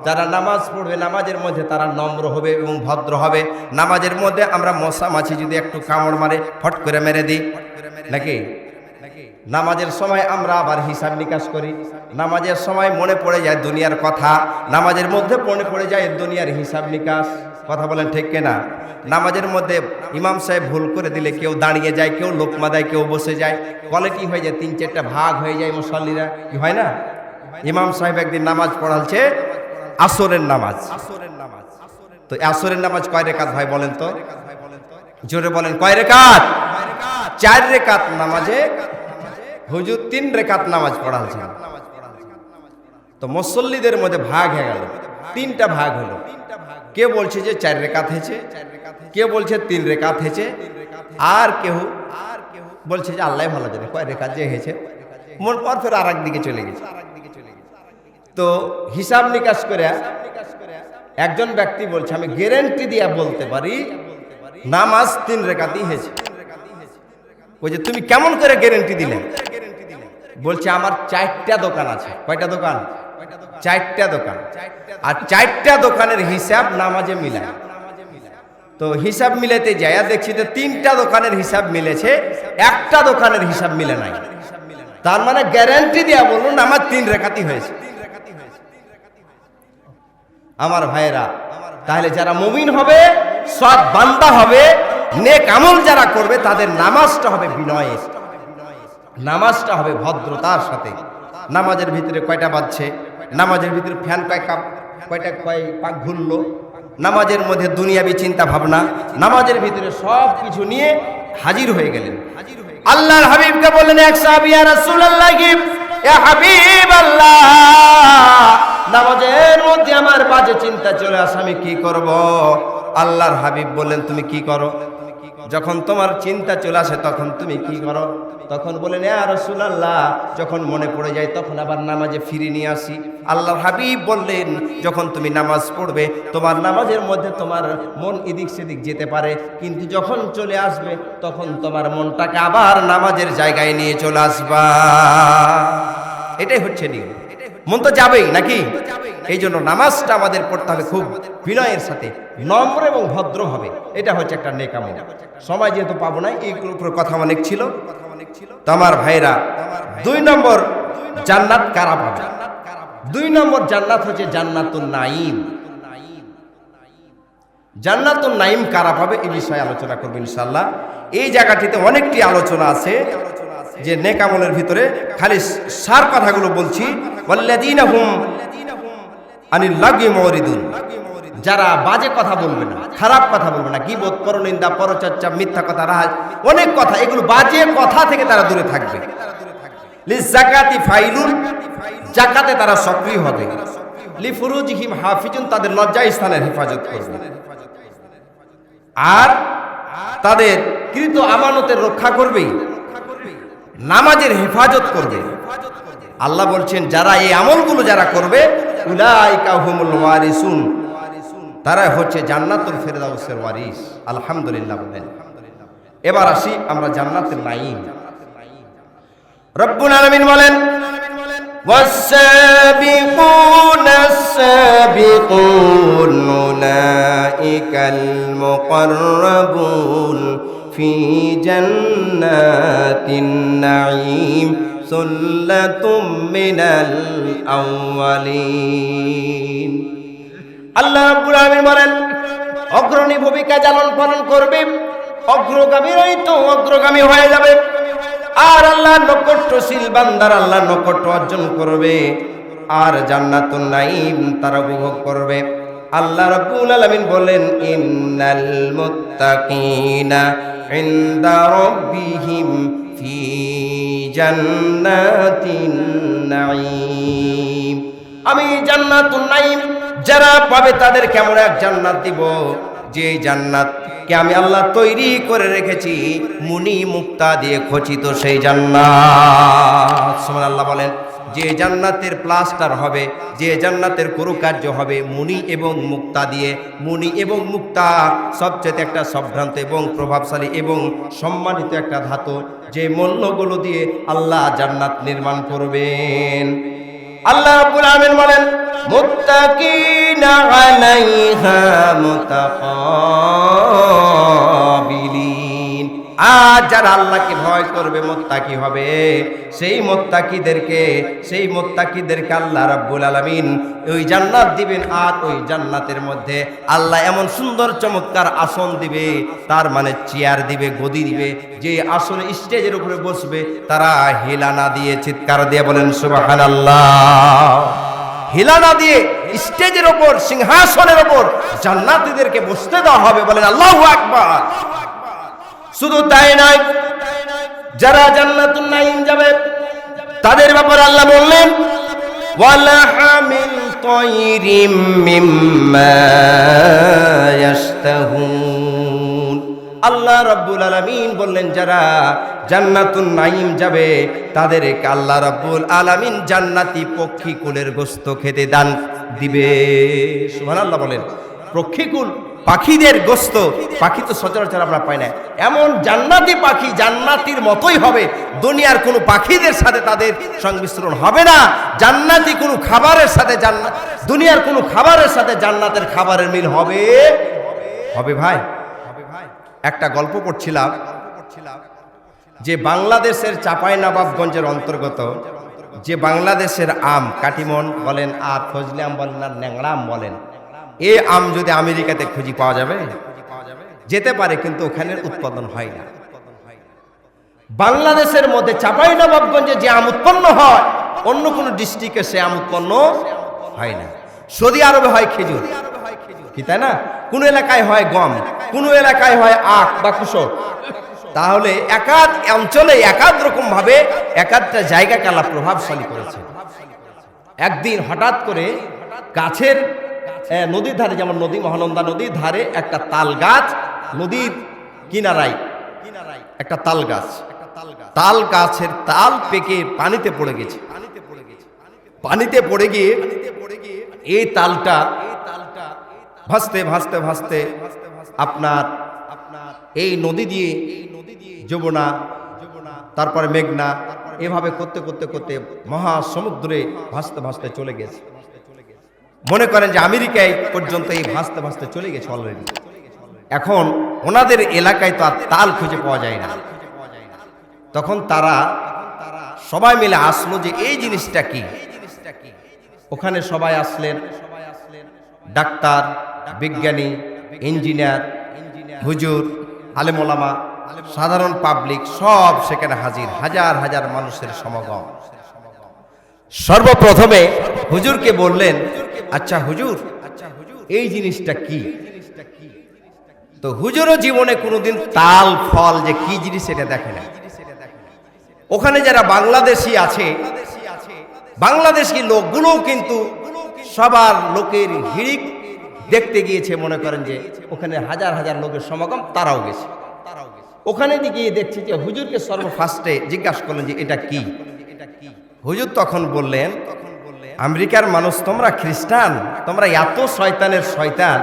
Speaker 1: যারা নামাজ পড়বে নামাজের মধ্যে তারা নম্র হবে এবং ভদ্র হবে। নামাজের মধ্যে আমরা মশা মাছি যদি একটু কামড় মারে ফট করে মেরে দিই নাকি? নামাজের সময় আমরা আবার হিসাব নিকাশ করি, নামাজের সময় মনে পড়ে যায় দুনিয়ার কথা, নামাজের মধ্যে মনে পড়ে যায় দুনিয়ার হিসাব নিকাশ। কথা বলেন ঠিক কিনা? নামাজের মধ্যে ইমাম সাহেব ভুল করে দিলে কেউ দাঁড়িয়ে যায়, কেউ লোকমা দেয়, কেউ বসে যায়, কোয়ালিটি হয়ে যায়, 3-4টা ভাগ হয়ে যায় মুসল্লিরা, কি হয় না? ইমাম সাহেব একদিন নামাজ পড়ালছে, আসরের নামাজ। তো আসরের নামাজ কয় রেকাত ভাই বলেন তো? জোরে বলেন, কয় রেকাত? 4 রেকাত নামাজে হুজুর 3 রেকাত নামাজ পড়ালছেন। তো মুসল্লিদের মধ্যে ভাগ হয়ে গেল, 3টা ভাগ হলো। কে বলছে যে 4 রেকাত হয়েছে, কে বলছে 3 রেকাত হয়েছে, আর কেউ বলছে যে আল্লাহ ভালো জানে কয় রেকাত যে হয়েছে। মন পর ফের আর একদিকে চলে গেছে। তো হিসাব নিকাশ করে একজন ব্যক্তি বলছে, আমি গ্যারান্টি দিয়া বলতে পারি নামাজ 3 রেকাতই হয়েছে। ওই যে তুমি কেমন করে গ্যারান্টি দিলে? বলছে আমার 4টা দোকান আছে। কয়টা দোকান? 4টা দোকান। আর 4টা দোকানের হিসাব নামাজে মিলায়। তো হিসাব মিলাতে যায় দেখছি যে 3টা দোকানের হিসাব মিলেছে, একটা দোকানের হিসাব মিলে নাই। তার মানে গ্যারান্টি দিয়া বলুন আমার 3 রেকাতই হয়েছে। আমার ভাইয়েরা, তাহলে যারা মুমিন হবে, সৎ বান্দা হবে, নেক আমল যারা করবে, তাদের নামাজটা হবে বিনয়ের, নামাজটা হবে ভদ্রতার সাথে। নামাজের ভিতরে কয়টা বাজছে, নামাজের ভিতরে ফ্যান কয়টা পাক ঘুরলো, নামাজের মধ্যে দুনিয়াবি চিন্তা ভাবনা, নামাজের ভিতরে সব কিছু নিয়ে হাজির হয়ে গেলেন। আল্লাহর হাবিবকে বললেন এক সাহাবী, ইয়া রাসূলুল্লাহ, ইয়া হাবিবাল্লাহ, নামাজের মধ্যে আমার বাজে চিন্তা চলে আসে, আমি কি করব? আল্লাহর হাবিব বললেন তুমি কি করো? যখন তোমার চিন্তা চলে আসে তখন তুমি কি করো? তখন বলেন ইয়া রাসূলুল্লাহ, যখন মনে পড়ে যায় তখন আবার নামাজে ফিরে নিয়ে আসি। আল্লাহর হাবিব বললেন, যখন তুমি নামাজ পড়বে তোমার নামাজের মধ্যে তোমার মন এদিক সেদিক যেতে পারে, কিন্তু যখন চলে আসবে তখন তোমার মনটাকে আবার নামাজের জায়গায় নিয়ে চলে আসবা। এটাই হচ্ছে নিয়ম। মন তো যাবেই নাকি? এই জন্য নামাজটা আমাদের পড়তে হবে খুব বিনয়ের সাথে, নম্র এবং ভদ্রভাবে। এটা হচ্ছে একটা নেক আমল। সময় যেহেতু পাবো না, এইগুলোর উপর কথা অনেক ছিল। তো আমার ভাইরা, 2 নম্বর জান্নাত কারা পাবে? 2 নম্বর জান্নাত হচ্ছে জান্নাতুন নাঈম। জান্নাতুন নাঈম কারা পাবে এই বিষয়ে আলোচনা করব ইনশাআল্লাহ। এই জায়গাটিতে অনেকটি আলোচনা আছে, যে নেক আমলের ভিতরে খালি সার কথাগুলো বলছি। ওয়াল্লাযীনা হুম আনিল লাগি মুরিদুন, যারা বাজে কথা বলবে না, খারাপ কথা বলবে না, গীবত, পরনিন্দা, পরচর্চা, মিথ্যা কথা, রাহাজ, অনেক কথা, এগুলো বাজে কথা থেকে তারা দূরে থাকবে। লিযাকাতি ফাইলুন, যাকাতে তারা সক্রিয় হবে। লিফুরুজিহিম হাফিজুন, তাদের লজ্জা স্থানের হেফাজত করবে। আর তাদের কৃত আমানতের রক্ষা করবে, নামাজের হেফাজত করবে। আল্লাহ বলছেন যারা এই আমলগুলো যারা করবে, উলাইকা হুমুল ওয়ারিসুন, তারা হচ্ছে জান্নাতুল ফেরদাউসের ওয়ারিস। আলহামদুলিল্লাহ বলেন। এবার আসি আমরা জান্নাতুল নাঈম। রব্বুল আলামিন বলেন, ওয়াস-সাবিকুনাস সাবিকুন উলাইকাল মুকাররাবুন ফি জান্নাতিন নাঈম সুল্লাতুম মিনাল আউয়ালিন। আল্লাহ রাব্বুল আলামিন বলেন, অগ্রণী ভূমিকা লালন পালন করবে, অগ্রগামীরাই তো অগ্রগামী হয়ে যাবে। আর আল্লাহ নৈকট্যশীল বান্দার আল্লাহ নৈকট্য অর্জন করবে, আর জান্নাতুন নাঈম তারা উপভোগ করবে। আল্লাহ রাব্বুল আলামিন বলেন, ইন্নাল মুত্তাকিনা ইনদা রাব্বিহিম ফি জান্নাতিন নাঈম। আমি জান্নাতুন নাঈম যারা পাবে তাদের কেমন এক জান্নাত দিব, যে জান্নাতকে আমি আল্লাহ তৈরি করে রেখেছি মুনি মুক্তা দিয়ে খচিত সেই জান্নাত। সুবহানাল্লাহ বলেন। যে জান্নাতের প্লাস্টার হবে, যে জান্নাতের কারুকার্য হবে মুনি এবং মুক্তা দিয়ে। মুনি এবং মুক্তা সবচেয়ে একটা সম্ভ্রান্ত এবং প্রভাবশালী এবং সম্মানিত একটা ধাতু, যে মূল্যগুলো দিয়ে আল্লাহ জান্নাত নির্মাণ করবেন। আল্লাহ রাব্বুল আলামিন বলেন, মুত্তাকিনা আলাইহা মুতাকাবিলিন। আর যারা আল্লাহকে ভয় করবে, মুত্তাকি হবে, সেই মুত্তাকিদেরকে আল্লাহ রাব্বুল আলামিন ওই জান্নাত দিবেন। আর ওই জান্নাতের মধ্যে আল্লাহ এমন সুন্দর চমৎকার আসন দিবে, তার মানে চেয়ার দিবে, গদি দিবে, যে আসলে স্টেজের উপরে বসবে তারা হেলানা দিয়ে চিৎকার দিয়ে বলেন সুবহানাল্লাহ। হেলানা দিয়ে স্টেজের ওপর, সিংহাসনের ওপর জান্নাতীদেরকে বসতে দেওয়া হবে, বলেন আল্লাহু আকবার। শুধু তাই নয়, যারা জান্নাতুন নাঈম যাবে তাদের ব্যাপারে আল্লাহ বললেন, ওয়ালাহামিন তায়রিম মিম্মা ইয়াশতাহুন। আল্লাহ রাব্বুল আলামিন বললেন, যারা জান্নাতুন নাঈম যাবে তাদেরকে আল্লাহ রাব্বুল আলামিন জান্নাতি পক্ষীকুলের গোশত খেতে দান দিবে। সুবহানাল্লাহ বলেন। পক্ষীকুল পাখিদের গোশত, পাখি তো সচরাচর আমরা পাই না, এমন জান্নাতি পাখি জান্নাতির মতোই হবে, দুনিয়ার কোনো পাখিদের সাথে তাদের সংমিশ্রণ হবে না। জান্নাতি কোনো খাবারের সাথে দুনিয়ার কোনো খাবারের সাথে জান্নাতের খাবারের মিল হবে হবে ভাই। একটা গল্প পড়ছিলাম, যে বাংলাদেশের চাঁপাইনবাবগঞ্জের অন্তর্গত যে বাংলাদেশের আম, কাটিমন বলেন আর ফজলি আম বলেন আর ন্যাংরা আম বলেন, এই আম যদি আমেরিকাতে খুঁজি পাওয়া যাবে, যেতে পারে, কিন্তু ওখানে উৎপাদন হয় না। বাংলাদেশের মধ্যে চাঁপাইনবাবগঞ্জে যে আম উৎপন্ন হয়, অন্য কোনো ডিস্ট্রিক্টে সে আম উৎপন্ন হয় না। সৌদি আরবে হয় খেজুর, কি তাই না? কোন এলাকায় হয় গম, কোন এলাকায় হয় আখ বা কুশক। তাহলে একাধ অঞ্চলে একাধ রকম ভাবে একাধটা জায়গাকে আল্লাহ প্রভাবশালী করেছে। একদিন হঠাৎ করে গাছের নদীর ধারে, যেমন নদী মহানন্দা নদীর ধারে একটা তাল গাছ নদীর কিনারায় একটা তাল গাছ, তাল গাছের তাল পেকে পানিতে পড়ে গেছে। পানিতে পড়ে গিয়ে এই তালটা ভাসতে ভাসতে ভাসতে আপনার এই নদী দিয়ে যমুনা, তারপরে মেঘনা, এভাবে করতে করতে করতে মহাসমুদ্রে ভাসতে ভাসতে চলে গেছে। মনে করেন যে আমেরিকায় পর্যন্ত এই ভাসতে ভাসতে চলে গেছে অলরেডি। এখন ওনাদের এলাকায় তো আর তাল খুঁজে পাওয়া যায় না। তখন তারা সবাই মিলে আসলো যে এই জিনিসটা কি। ওখানে সবাই আসলেন, ডাক্তার, বিজ্ঞানী, ইঞ্জিনিয়ার, হুজুর, আলেম ওলামা, সাধারণ পাবলিক সব সেখানে হাজির, হাজার হাজার মানুষের সমাগম। সর্বপ্রথমে হুজুরকে বললেন, আচ্ছা হুজুর, এই জিনিসটা কি? তো হুজুরও জীবনে কোনোদিন তাল ফল যে কি জিনিস এটা দেখে না। ওখানে যারা বাংলাদেশি আছে, বাংলাদেশি লোকগুলোও কিন্তু সবার লোকের হিড়িক দেখতে গিয়েছে। মনে করেন যে ওখানে হাজার হাজার লোকের সমাগম, তারাও গেছে। ওখানে গিয়ে দেখছি যে হুজুরকে সর্বফার্স্টে জিজ্ঞাসা করলেন যে এটা কি। হুজুর তখন বললেন, আমেরিকার মানুষ, তোমরা খ্রিস্টান, তোমরা এত শয়তানের শয়তান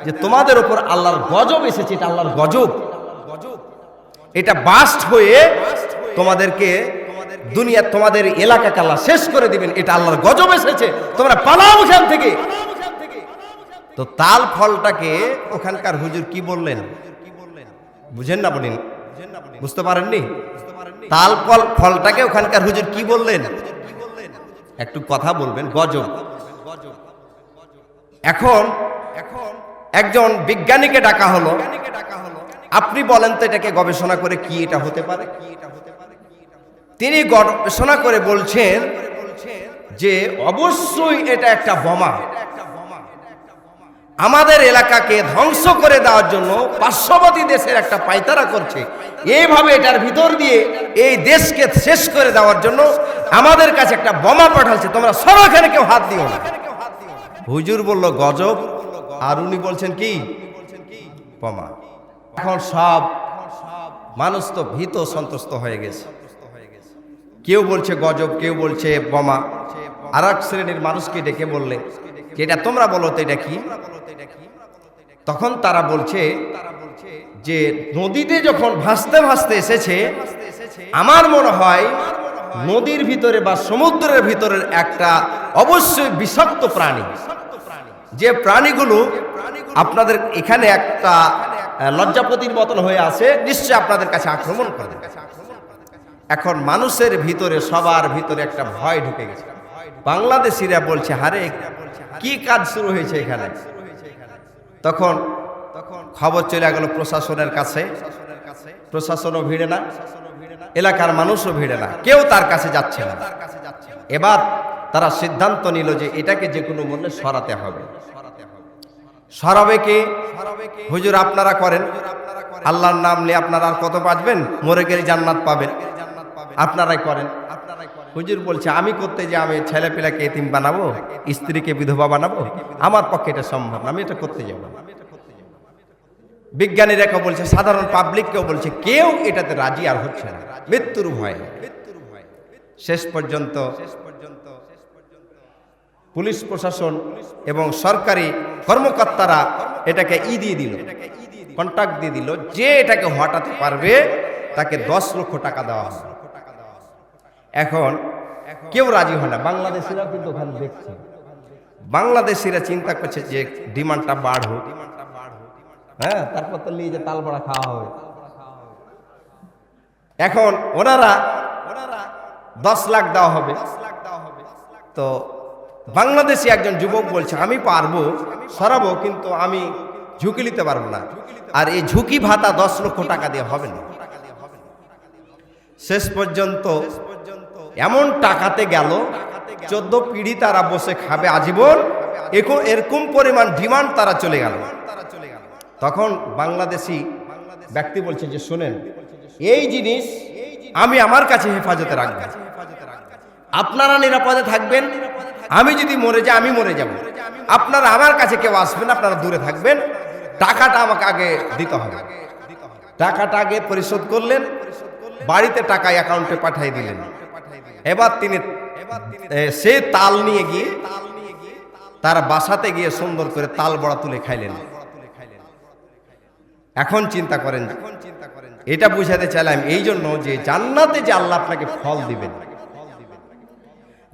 Speaker 1: যে তোমাদের উপর আল্লাহর গজব এসেছে। এটা আল্লাহর গজব, এটা বাস্ট হয়ে তোমাদেরকে দুনিয়া, তোমাদের এলাকাকে আল্লাহ শেষ করে দিবেন। এটা আল্লাহর গজব এসেছে, তোমরা পালাও এখান থেকে। তো তাল ফলটাকে ওখানকার হুজুর কি বললেন বুঝেন না? বলেন, বুঝতে পারেননি? তাল ফলটাকে ওখানকার হুজুর কি বললেন? একটু কথা বলবেন, গজব। এখন একজন বিজ্ঞানীকে ডাকা হলো, আপনি বলেন তো এটাকে গবেষণা করে কি এটা হতে পারে। তিনি গবেষণা করে বলছেন যে অবশ্যই এটা একটা বোমা। আমাদের এলাকাকে ধ্বংস করে দেওয়ার জন্য পার্শ্ববর্তী দেশের একটা পায়তারা করছে। এইভাবে এটার ভিতর দিয়ে এই দেশকে শেষ করে দেওয়ার জন্য আমাদের কাছে একটা বোমা পাঠাচ্ছে, তোমরা সরো, এখানে কেউ হাত দিও না। হুজুর বলল গজব, আর উনি বলছেন কি বোমা। এখন সব মানুষ তো ভীত সন্ত্রস্ত হয়ে গেছে। কেউ বলছে গজব, কেউ বলছে বোমা। আর এক শ্রেণীর মানুষকে ডেকে বললে যে এটা তোমরা বলো তো এটা কি। তখন তারা বলছে যে নদীতে যখন ভাসতে ভাসতে এসেছে, আমার মনে হয় নদীর ভিতরে বা সমুদ্রের ভিতরের একটা অবশ্যই বিষাক্ত প্রাণী, যে প্রাণীগুলো আপনাদের এখানে একটা লজ্জাপতির মতন হয়ে আছে, নিশ্চয় আপনাদের কাছে আক্রমণ করে। এখন মানুষের ভিতরে, সবার ভিতরে একটা ভয় ঢুকে গেছে। বাংলাদেশিরা বলছে, হারে কি কাজ শুরু হয়েছে এখানে। তখন খবর চলে গেল প্রশাসনের কাছে। প্রশাসনও ভিড়ে না, এলাকার মানুষও ভিড়ে না, কেউ তার কাছে যাচ্ছে না। এবার তারা সিদ্ধান্ত নিল যে এটাকে যে কোনো মূল্যে সরাতে হবে। সরাবে কে? হুজুর আপনারা করেন, আল্লাহর নাম নিয়ে আপনারা আর কত বাঁচবেন, মরে গেলে জান্নাত পাবেন, আপনারাই করেন। হুজুর বলছে, আমি করতে যে আমি ছেলে পেলাকে এতিম বানাবো, স্ত্রীকে বিধবা বানাবো, আমার পক্ষে এটা সম্ভব না, আমি এটা করতে যাব না। বিজ্ঞানীরা কেউ বলছে, সাধারণ পাবলিক কেউ বলছে, কেউ এটাতে রাজি আর হচ্ছে না, মৃত্যুর ভয়। শেষ পর্যন্ত পুলিশ প্রশাসন এবং সরকারি কর্মকর্তারা এটাকে দিয়ে দিল, কন্ট্রাক্ট দিয়ে দিল, যে এটাকে হটাতে পারবে তাকে 10 লক্ষ টাকা দেওয়া হবে। এখন কেউ রাজি হয় না। বাংলাদেশিরা কিন্তু ওখানে দেখছে, বাংলাদেশিরা চিন্তা করছে যে ডিমান্ডটা বাড়ুক, হ্যাঁ, তারপর তো নিয়ে যে তাল বড়া খাওয়া হবে। এখন ওনারা 10 লাখ দেওয়া হবে। তো বাংলাদেশি একজন যুবক বলছে, আমি পারবো, সরাবো, কিন্তু আমি ঝুঁকি নিতে পারবো না, আর এই ঝুঁকি ভাতা 10 লক্ষ টাকা দিয়ে হবে না। শেষ পর্যন্ত এমন টাকাতে গেল, 14 পিঢ়ি তারা বসে খাবে আজীবন, এরকম পরিমাণ ডিমান্ড তারা চলে গেল। তখন বাংলাদেশি ব্যক্তি বলছে যে শোনেন, এই জিনিস আমি আমার কাছে হেফাজতে রাখবো, আপনারা নিরাপদে থাকবেন, আমি যদি মরে যাই আমি মরে যাব, আপনারা আমার কাছে কেউ আসবেন, আপনারা দূরে থাকবেন, টাকাটা আমাকে আগে দিতে হবে। টাকাটা আগে পরিশোধ করলেন, বাড়িতে টাকা অ্যাকাউন্টে পাঠিয়ে দিলেন। এবার তিনি সে তাল নিয়ে গিয়ে তার বাসাতে গিয়ে সুন্দর করে তাল বড়া তুলে খাইলেন। এখন চিন্তা করেন, এটা বুঝাতে চাইলাম এই জন্য যে জান্নাতে যে আল্লাহ আপনাকে ফল দিবেন,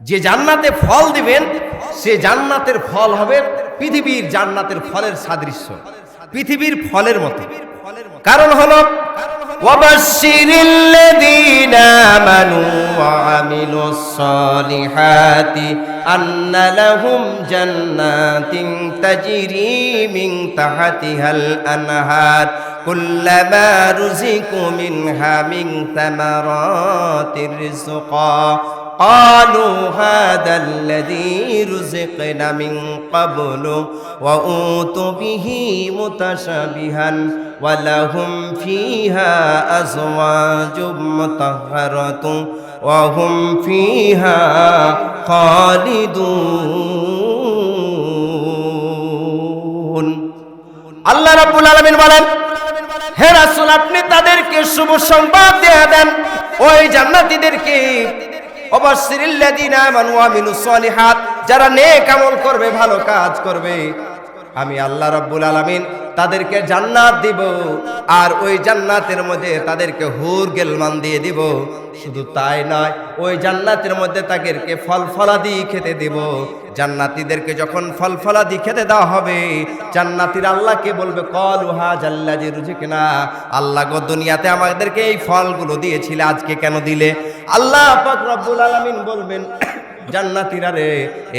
Speaker 1: যে জান্নাতে ফল দিবেন, সে জান্নাতের ফল হবে পৃথিবীর জান্নাতের ফলের সাদৃশ্য, পৃথিবীর ফলের মতো। কারণ হলো ওয়াবাশশিরিল্লাযীনা আমানু ওয়া আমিলুস সালিহাতি আন্না লাহুম জান্নাতিন তাজরি মিন তাহতিহাল আনহার কুল্লামা রুজিকু মিনহা মিন সামারাতির রিজকা قالوا هذا الذي رزقنا من قبل وأوتوا به متشابها ولهم فيها أزواج مطهرة وهم فيها خالدون আল্লাহ রাব্বুল আলামিন বলেন, হে রাসূল আপনি তাদেরকে শুভ সংবাদ দিয়ে দেন ওই জান্নাতীদেরকে, ওয়াবাশশিরিল্লাযীনা আমানু ওয়া আমিলুস সালিহাত, যারা নেক আমল করবে, ভালো কাজ করবে, আমি আল্লাহ রাব্বুল আলামিন তাদেরকে জান্নাত দিব। আর ওই জান্নাতের মধ্যে তাদেরকে হুর গেলমান দিয়ে দিব। শুধু তাই নয়, ওই জান্নাতের মধ্যে তাদেরকে ফল ফলাদি খেতে দেব। জান্নাতীদেরকে যখন ফল ফলাদি খেতে দেওয়া হবে, জান্নাতীরা আল্লাহকে বলবে ক্বালু হাযাল্লাযী রুজিকনা, আল্লাহ গো দুনিয়াতে আমাদেরকে এই ফলগুলো দিয়েছিলে, আজকে কেন দিলে? আল্লাহ পাক রব্বুল আলামিন বলবেন, জান্নাতীরা রে,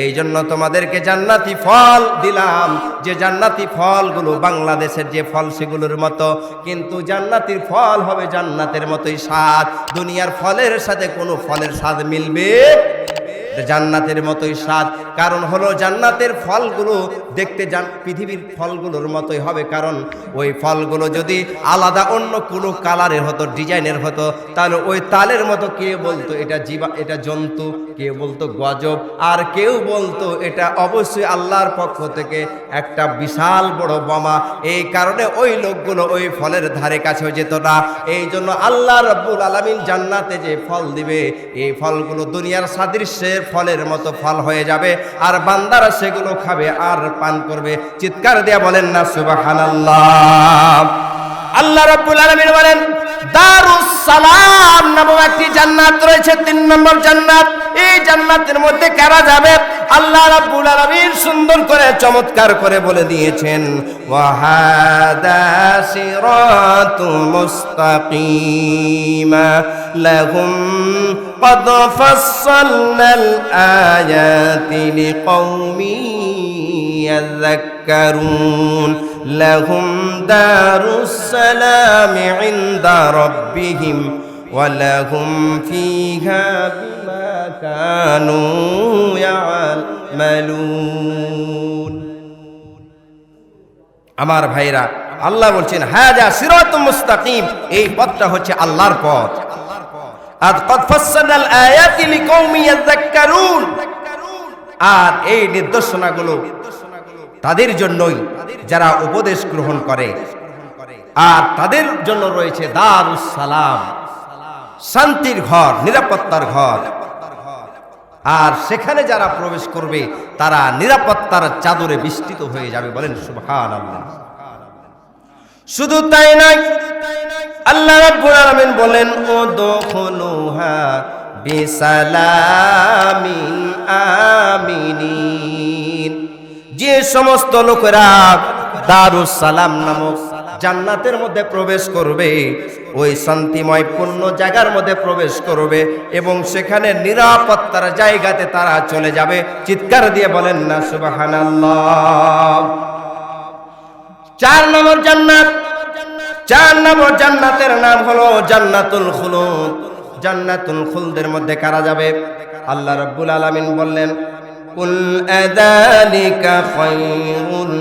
Speaker 1: এই জন্য তোমাদেরকে জান্নাতি ফল দিলাম, যে জান্নাতি ফলগুলো বাংলাদেশের যে ফল সেগুলোর মতো, কিন্তু জান্নাতির ফল হবে জান্নাতের মতোই স্বাদ। দুনিয়ার ফলের সাথে কোনো ফলের স্বাদ মিলবে? জান্নাতের মতোই স্বাদ। কারণ হলো জান্নাতের ফলগুলো দেখতে পৃথিবীর ফলগুলোর মতোই হবে। কারণ ওই ফলগুলো যদি আলাদা অন্য কোনো কালারের হতো, ডিজাইনের হতো, তাহলে ওই তালের মতো কেউ বলতো এটা এটা জন্তু, কেউ বলতো গজব, আর কেউ বলতো এটা অবশ্যই আল্লাহর পক্ষ থেকে একটা বিশাল বড় বোমা। এই কারণে ওই লোকগুলো ওই ফলের ধারে কাছেও যেত না। এই জন্য আল্লাহ রাব্বুল আলামিন জান্নাতে যে ফল দিবে, এই ফলগুলো দুনিয়ার সাদৃশ্যের ফলের মতো ফল হয়ে যাবে, আর বান্দারা সেগুলো খাবে আর পান করবে। চিৎকার দিয়ে বলেন না সুবহানাল্লাহ। আল্লাহ রাব্বুল আলামিন বলেন, দারুস সালাম নামক একটি জান্নাত রয়েছে, 3 নম্বর জান্নাত। এই জান্নাতের মধ্যে কারা যাবে? আল্লাহ রাব্বুল আলামিন সুন্দর করে চমৎকার করে বলে দিয়েছেন, ওয়া হাদা সিরাতুল মুস্তাকিম লাহুম قد فصلنا الآيات لقوم يذكرون لهم دار السلام عند ربهم ولهم فيها بما كانوا يعملون। আমার ভাইরা, আল্লাহ বলছেন হাযা সিরাতুল মুস্তাকিম, এই পথটা হচ্ছে আল্লাহর পথ। আর এই নির্দেশনাগুলো তাদের জন্যই যারা উপদেশ গ্রহণ করে, আর তাদের জন্য রয়েছে দারুস সালাম, শান্তির ঘর, নিরাপত্তার ঘর। আর সেখানে যারা প্রবেশ করবে তারা নিরাপত্তার চাদরে বেষ্টিত হয়ে যাবে। বলেন সুবহানাল্লাহ। শুধু তাই নয়, আল্লাহ রাব্বুল আলামিন বলেন, উদখুলুহা বিসালামিন আমিনিন। যে সমস্ত লোকেরা দারুস সালাম নামক জান্নাতের মধ্যে প্রবেশ করবে, ওই শান্তিময় পূর্ণ জায়গার মধ্যে প্রবেশ করবে এবং সেখানে নিরাপত্তার জায়গাতে তারা চলে যাবে। চিৎকার দিয়ে বলেন না সুবহানাল্লাহ। 4 নম্বর জান্নাত, 4 নম্বর জান্নাতের নাম হলো জান্নাতুল খুলুদ। জান্নাতুল খুলদের মধ্যে কারা যাবে? আল্লাহ রাব্বুল আলামিন বললেন, কুল আযালিকা খায়রুন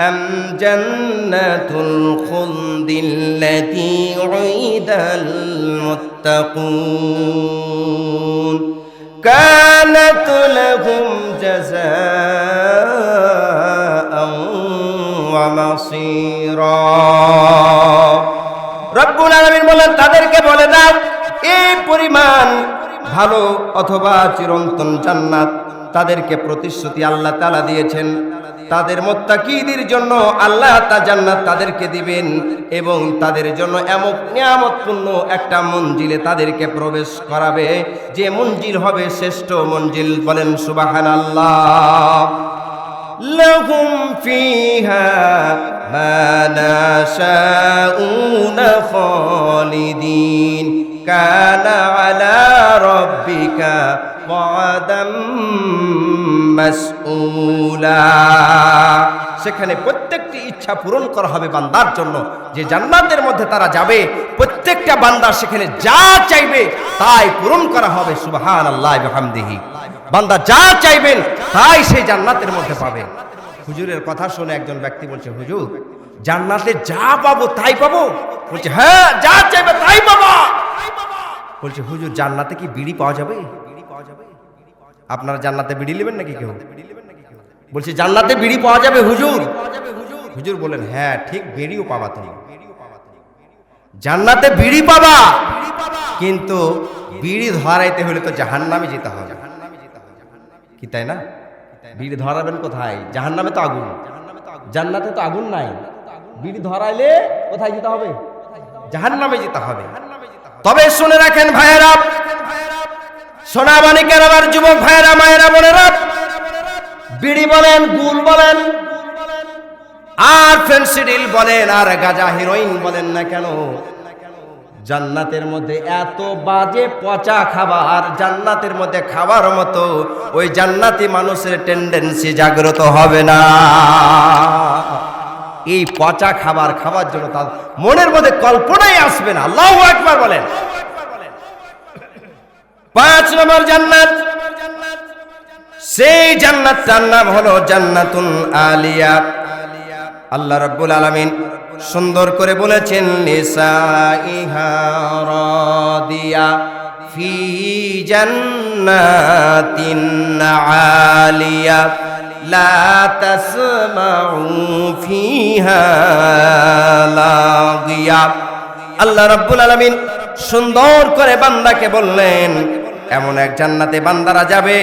Speaker 1: আম জান্নাতুল খুলদিল্লাতী উইদাল মুত্তাকুন কানাত লাহুম জাযাআন ওয়া মাসীরা। রব্বুল বান্দাকে বলে দাও এই পরিমাণ ভালো অথবা চিরন্তন জান্নাত তাদেরকে প্রতিশ্রুতি আল্লাহ তাআলা দিয়েছেন। তাদের মুত্তাকীদের জন্য আল্লাহ তা জান্নাত তাদেরকে দিবেন এবং তাদের জন্য এমন নিয়ামতপূর্ণ একটা মঞ্জিলে তাদেরকে প্রবেশ করাবে, যে মঞ্জিল হবে শ্রেষ্ঠ মঞ্জিল। বলেন সুবহানাল্লাহ। লাহুম ফিহা মা নাশাউনা খালিদিন কানা আলা রাব্বিকা ওয়াদাম মাসউলা। সেখানে প্রত্যেকটি ইচ্ছা পূরণ করা হবে বান্দার জন্য, যে জান্নাতের মধ্যে তারা যাবে প্রত্যেকটা বান্দা সেখানে যা চাইবে তাই পূরণ করা হবে। সুবহানাল্লাহি ওয়া বিহামদিহি। বান্দা যা চাইবেন তাই সেই জান্নাতের মধ্যে পাবে। হুজুরের কথা শুনে একজন ব্যক্তি বলছে, হুজুর জান্নাতে যা পাবো তাই পাবো? বলছে হ্যাঁ, যা চাইবে তাই পাবো। বলছে হুজুর জান্নাতে কি বিড়ি পাওয়া যাবে? আপনারা জান্নাতে বিড়ি নেবেন নাকি কেউ? বলছে জান্নাতে বিড়ি পাওয়া যাবে হুজুর? হুজুর বলেন হ্যাঁ ঠিক, বিড়িও পাবা তুমি, জান্নাতে বিড়ি পাবা, কিন্তু বিড়ি ধরাইতে হলে তো জাহান্নামে যেতে হবে, কি তাই না? বিড়ি ধরাবেন কোথায়? জাহান্নামে তো আগুন, জান্নাতে তো আগুন নাই। বিড়ি ধরাইলে কোথায় যেতে হবে? জাহান্নামে যেতে হবে। তবে শুনে রাখেন ভাইয়েরা, সোনা মানিকের আমার যুবক ভাইয়েরা, মায়েরা, বোনেরা, বিড়ি বলেন, গুল বলেন, আর ফেন্সিডিল বলেন, আর গাঁজা হিরোইন বলেন না কেন, জান্নাতের মধ্যে এত বাজে পচা খাবার জান্নাতের মধ্যে খাবার মতো ওই জান্নাতি মানুষের টেন্ডেন্সি জাগ্রত হবে না। এই পচা খাবার খাওয়ার জন্য তার মনের মধ্যে কল্পনাই আসবে না। আল্লাহু আকবার বলেন। 5 নম্বর জান্নাত, সেই জান্নাতটার নাম হলো জান্নাতুল আলিয়া। আল্লাহ রাব্বুল আলামিন সুন্দর করে বলেছেন, নিসাইহা রাদিয়া ফি জান্নাতিন আলিয়া লা তাসমাউ ফিহা লাগিয়া। আল্লাহ রাব্বুল আলামিন সুন্দর করে বান্দাকে বললেন, এমন এক জান্নাতে বান্দারা যাবে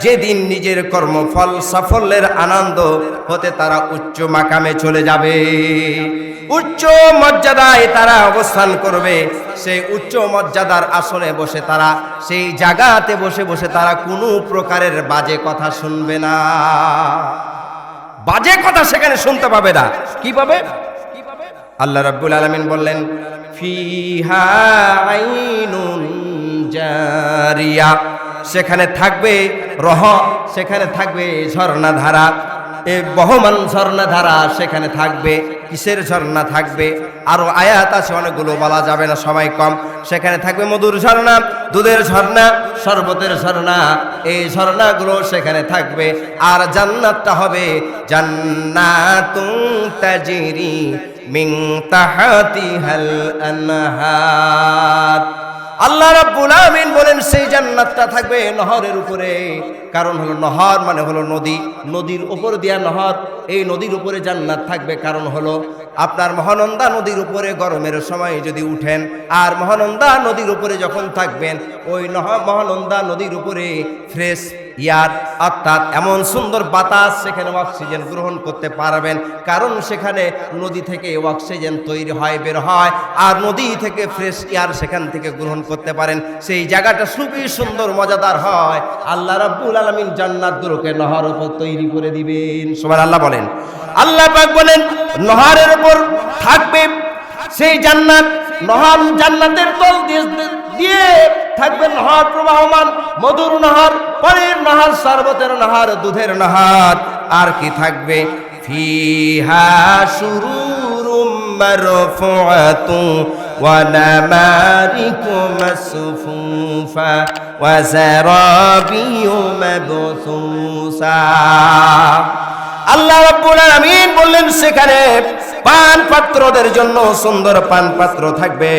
Speaker 1: যেদিন নিজের কর্মফল সাফল্যের আনন্দ হতে তারা উচ্চ মাকামে চলে যাবে, উচ্চ মর্যাদায় তারা অবস্থান করবে। সেই উচ্চ মর্যাদার আসনে বসে তারা, সেই জায়গাতে বসে বসে তারা কোনো প্রকারের বাজে কথা শুনবে না, বাজে কথা সেখানে শুনতে পাবে না। কি পাবে? আল্লাহ রাব্বুল আলামিন বললেন, ফিহা আইনুন জারিয়া, সেখানে থাকবে সেখানে থাকবে ঝর্ণাধারা, এই বহমান ঝর্ণাধারা সেখানে থাকবে। কিসের ঝর্ণা থাকবে? আরো আয়াত আছে অনেকগুলো, বলা যাবে না, সময় কম। সেখানে থাকবে মধুর ঝর্ণা, দুধের ঝর্ণা, শরবতের ঝর্ণা, এই ঝর্ণাগুলো সেখানে থাকবে। আর জান্নাতটা হবে জান্নাতুন তাজরি মিন তাহতিহাল আনহার। আল্লাহ রাব্বুল আমিন বলেন সেই জান্নাতটা থাকবে নহরের উপরে। কারণ হলো নহর মানে হলো নদী, নদীর উপর দিয়া নহর, এই নদীর উপরে জান্নাত থাকবে। কারণ হলো আপনার মহানন্দা নদীর উপরে গরমের সময় যদি উঠেন আর মহানন্দা নদীর উপরে যখন থাকবেন, ওই মহানন্দা নদীর উপরে ফ্রেশ ইয়ার অর্থাৎ এমন সুন্দর বাতাস, সেখানে অক্সিজেন গ্রহণ করতে পারবেন। কারণ সেখানে নদী থেকে অক্সিজেন তৈরি হয়, বের হয়, আর নদী থেকে ফ্রেশ এয়ার সেখান থেকে গ্রহণ করতে পারেন। সেই জায়গাটা খুবই সুন্দর মজাদার হয়। আল্লাহ রাব্বুল আলামিন জান্নাতগুলোকে নহর উপর তৈরি করে দিবেন। সুবহানাল্লাহ বলেন। আল্লাহ পাক বলেন নহরের উপর থাকবে সেই জান্নাত, নহর জান্নাতের তল দিয়ে থাকবে নহর প্রবাহমান, মধুর নহর, পানির নহর, শরবতের নহর, দুধের নহর। আর কি থাকবে? ফিহা সুরুরুম মারফুআতুন ওয়া নামারিকু মাসফুফা ওয়া যারাবিয়ু মাবসুসা। আল্লাহ রাব্বুল আলামিন বললেন সেখানে পান পাত্রদের জন্য সুন্দর পান পাত্র থাকবে,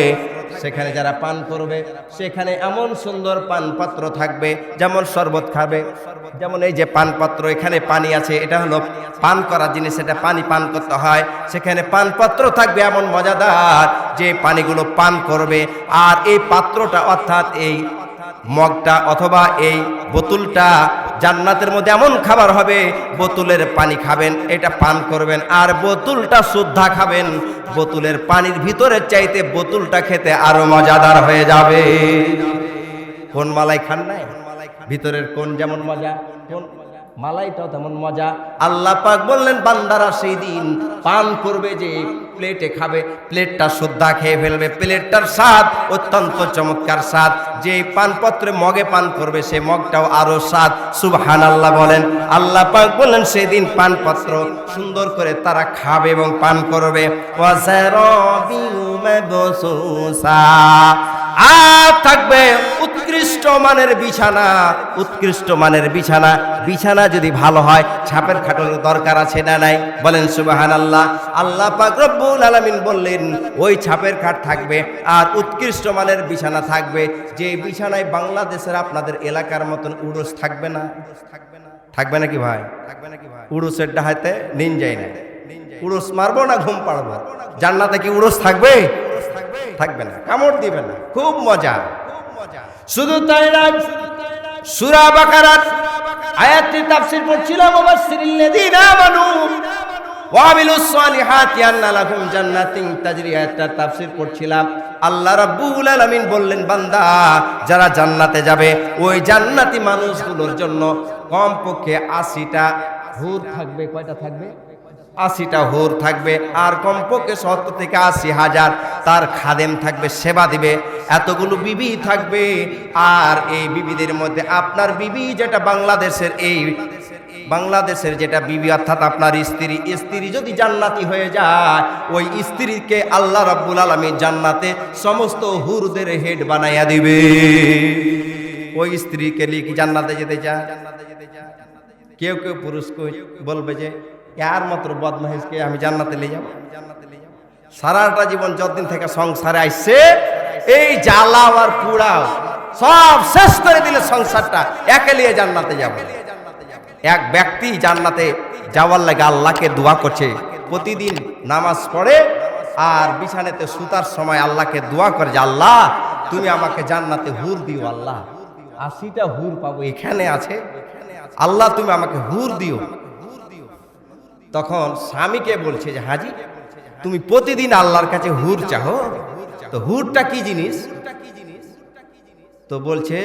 Speaker 1: সেখানে যারা পান করবে সেখানে এমন সুন্দর পান পাত্র থাকবে, যেমন শরবত খাবে, যেমন এই যে পান পাত্র, এখানে পানি আছে, এটা হলো পান করার জিনিস, এটা পানি পান করতে হয়। সেখানে পান পাত্র থাকবে এমন মজাদার যে পানিগুলো পান করবে। আর এই পাত্রটা অর্থাৎ এই মগটা অথবা এই বোতলটা জান্নাতের মধ্যে এমন খাবার হবে, বোতলের পানি খাবেন, এটা পান করবেন, আর বোতলটা শুদ্ধা খাবেন। বোতলের পানির ভিতরে চাইতে বোতলটা খেতে আরো মজাদার হয়ে যাবে। কোন মালাই খান নাই? ভিতরের কোন যেমন মজা, কোন মালাইটাও তেমন মজা। আল্লাহ পাক বললেন বান্দারা সেই দিন পান করবে যে প্লেটে খাবে, প্লেটটা শুদ্ধা খেয়ে ফেলবে, প্লেটটার স্বাদ অত্যন্ত চমৎকার স্বাদ। যে পানপত্রে মগে পান করবে সে মগটাও আরো স্বাদ। সুবহানাল্লাহ বলেন। আল্লাহ পাক বললেন সেদিন পানপত্র সুন্দর করে তারা খাবে এবং পান করবে। আর থাকবে উৎকৃষ্ট মানের বিছানা, উৎকৃষ্ট মানের বিছানা। বিছানা যদি ভালো হয় ছাপের খাটের দরকার আছে না নাই? বলেন সুবহানাল্লাহ। আল্লাহ পাক রব্বুল আলামিন বললেন ওই ছাপের খাট থাকবে আর উৎকৃষ্ট মানের বিছানা থাকবে। যে বিছানায় বাংলাদেশের আপনাদের এলাকার মতন উড়স থাকবে না। থাকবে নাকি ভাই? উড়সের ডাহাতে নিন যায় না। উড়স মারবো না ঘুম পাড়বো? জান্নাতে কি উড়স থাকবে? থাকবে না, কামড় দিবে না, খুব মজা। শুধু তাই না, সূরা বাকারার আয়াতটি তাফসীর পড়ছিলাম, মুবাশশিরিল্লাযীনা আমানু ওয়া আমিলুস সালিহাতি আন্না লাহুম জান্নাতিন তাজরি, আয়াতটা তাফসীর পড়ছিলাম। আল্লাহ রাব্বুল আলামিন বললেন বান্দা যারা জান্নাতে যাবে ওই জান্নাতি মানুষগুলোর জন্য কমপক্ষে 80টা হুর থাকবে। কয়টা থাকবে? 80টা হুর থাকবে। আর কমপক্ষে 70 থেকে 80,000 তার খাদেম থাকবে, সেবা দিবে। এতগুলো বিবি থাকবে। আর এই বিবিদের মধ্যে আপনার বিবি যেটা বাংলাদেশের যেটা বিবি অর্থাৎ আপনার স্ত্রী যদি জান্নাতি হয়ে যায়, ওই স্ত্রীকে আল্লাহ রাব্বুল আলামিন জান্নাতে সমস্ত হুরদের হেড বানাইয়া দিবে। ওই স্ত্রীকে নিয়ে কি জান্নাতে যেতে চায়? কেউ কেউ পুরুষ বলবে যে यार मात्र बदमाश के আমি জান্নাতে নিয়ে যাব। সারাটা জীবন যতদিন থেকে সংসারে আইছে এই জ্বালা আর পুড়া সব শেষ করে দিলে সংসারটা একে নিয়ে জান্নাতে যাব। এক ব্যক্তি জান্নাতে যাওয়ার লাগে আল্লাহকে দোয়া করছে, প্রতিদিন নামাজ পড়ে আর বিছানাতে সুতার সময় আল্লাহকে দোয়া করে যে আল্লাহ তুমি আমাকে জান্নাতে হুর দিও, আল্লাহ 80টা হুর পাবো এখানে আছে, আল্লাহ তুমি আমাকে হুর দিও। তখন স্বামীকে বলছে যে হাজি তুমি প্রতিদিন আল্লাহর কাছে হুর চাও, তো হুরটা কি জিনিস? তো বলছে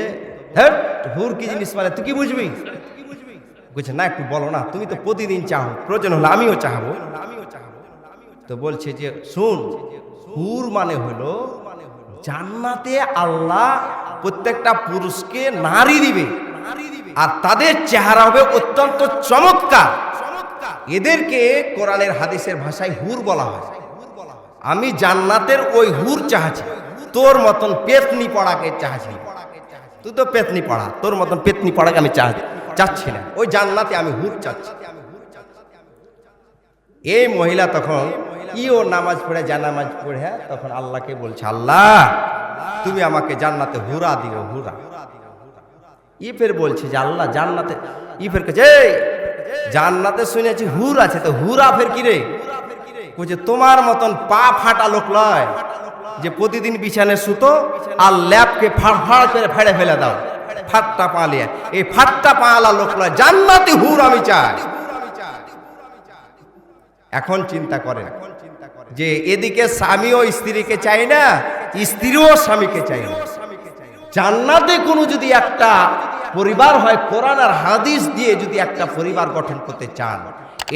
Speaker 1: হুর কি জিনিস মানে তুই কি বুঝবি? বলছে না একটু বলো না, তুমি তো প্রতিদিন চাও, প্রয়োজন হলে আমিও চাহবো। তো বলছে যে শুন, হুর মানে হলো জান্নাতে আল্লাহ প্রত্যেকটা পুরুষকে নারী দিবে আর তাদের চেহারা হবে অত্যন্ত চমৎকার। এদেরকে কোরআনের হাদিসের ভাষায় হুর বলা হয়। আমি জান্নাতের ওই হুর চাচ্ছি, তোর মতন পেতনি পড়াকে চাচ্ছি। তুই তো পেতনি পড়া, তোর মতন পেতনি পড়াকে আমি চাচ্ছি না, ওই জান্নাতে আমি হুর চাচ্ছি। এই মহিলা তখন ইও নামাজ পড়ে জানামাজ পড়ে তখন আল্লাহকে বলছে আল্লাহ তুমি আমাকে জান্নাতে হুরা দিও, হুরা। ফের বলছে যে আল্লাহ জান্নাতে, ফের কাছে জান্নাতে শুনেছি হুর আছে, তো হুরা ফের কি রে? বলছে তোমার মতন পা ফাটা লোক লয় যে প্রতিদিন বিছানে সুতো আর ল্যাপকে ফাড় করে ফেড়ে ফেলে দাও, ফাট্টা পা লিয়া, এই ফাট্টা পালা লোক লয়, জান্নাতি হুর আমি চাই। এখন চিন্তা করেন যে এদিকে স্বামীও স্ত্রীকে চাই না, স্ত্রীও স্বামীকে চাই না। জান্নাতে কোনো যদি একটা পরিবার হয়, কোরআন আর হাদিস দিয়ে যদি একটা পরিবার গঠন করতে চান,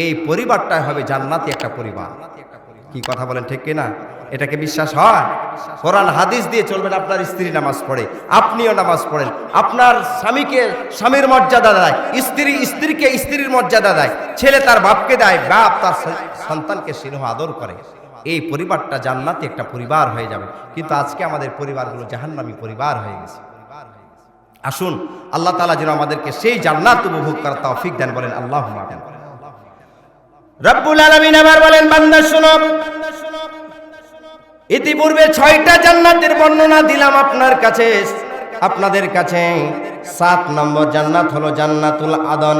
Speaker 1: এই পরিবারটা হবে জান্নাতি একটা পরিবার। কি কথা বলেন ঠিক কিনা? এটাকে বিশ্বাস হয়? কোরআন হাদিস দিয়ে চলবেন। আপনার স্ত্রী নামাজ পড়ে, আপনিও নামাজ পড়েন, আপনার স্বামীকে স্বামীর মর্যাদা দেয়, স্ত্রী স্ত্রীকে স্ত্রীর মর্যাদা দেয়, ছেলে তার বাপকে দেয়, বাপ তার সন্তানকে স্নেহ আদর করে। এই পরিবারটা জান্নাতি একটা পরিবার হয়ে যাবে। কিন্তু আজকে আমাদের পরিবারগুলো জাহান্নামী পরিবার হয়ে গেছে। আসুন আল্লাহ তাআলা যেন আমাদেরকে সেই জান্নাত উপভোগ করার তৌফিক দেন, বলেন আল্লাহুম্মা আমিন। রব্বুল আলামিন আবার বলেন বান্দা শুনো, ইতিপূর্বে 6টা জান্নাতের বর্ণনা দিলাম আপনাদের কাছে 7 নম্বর জান্নাত হলো জান্নাতুল আদন।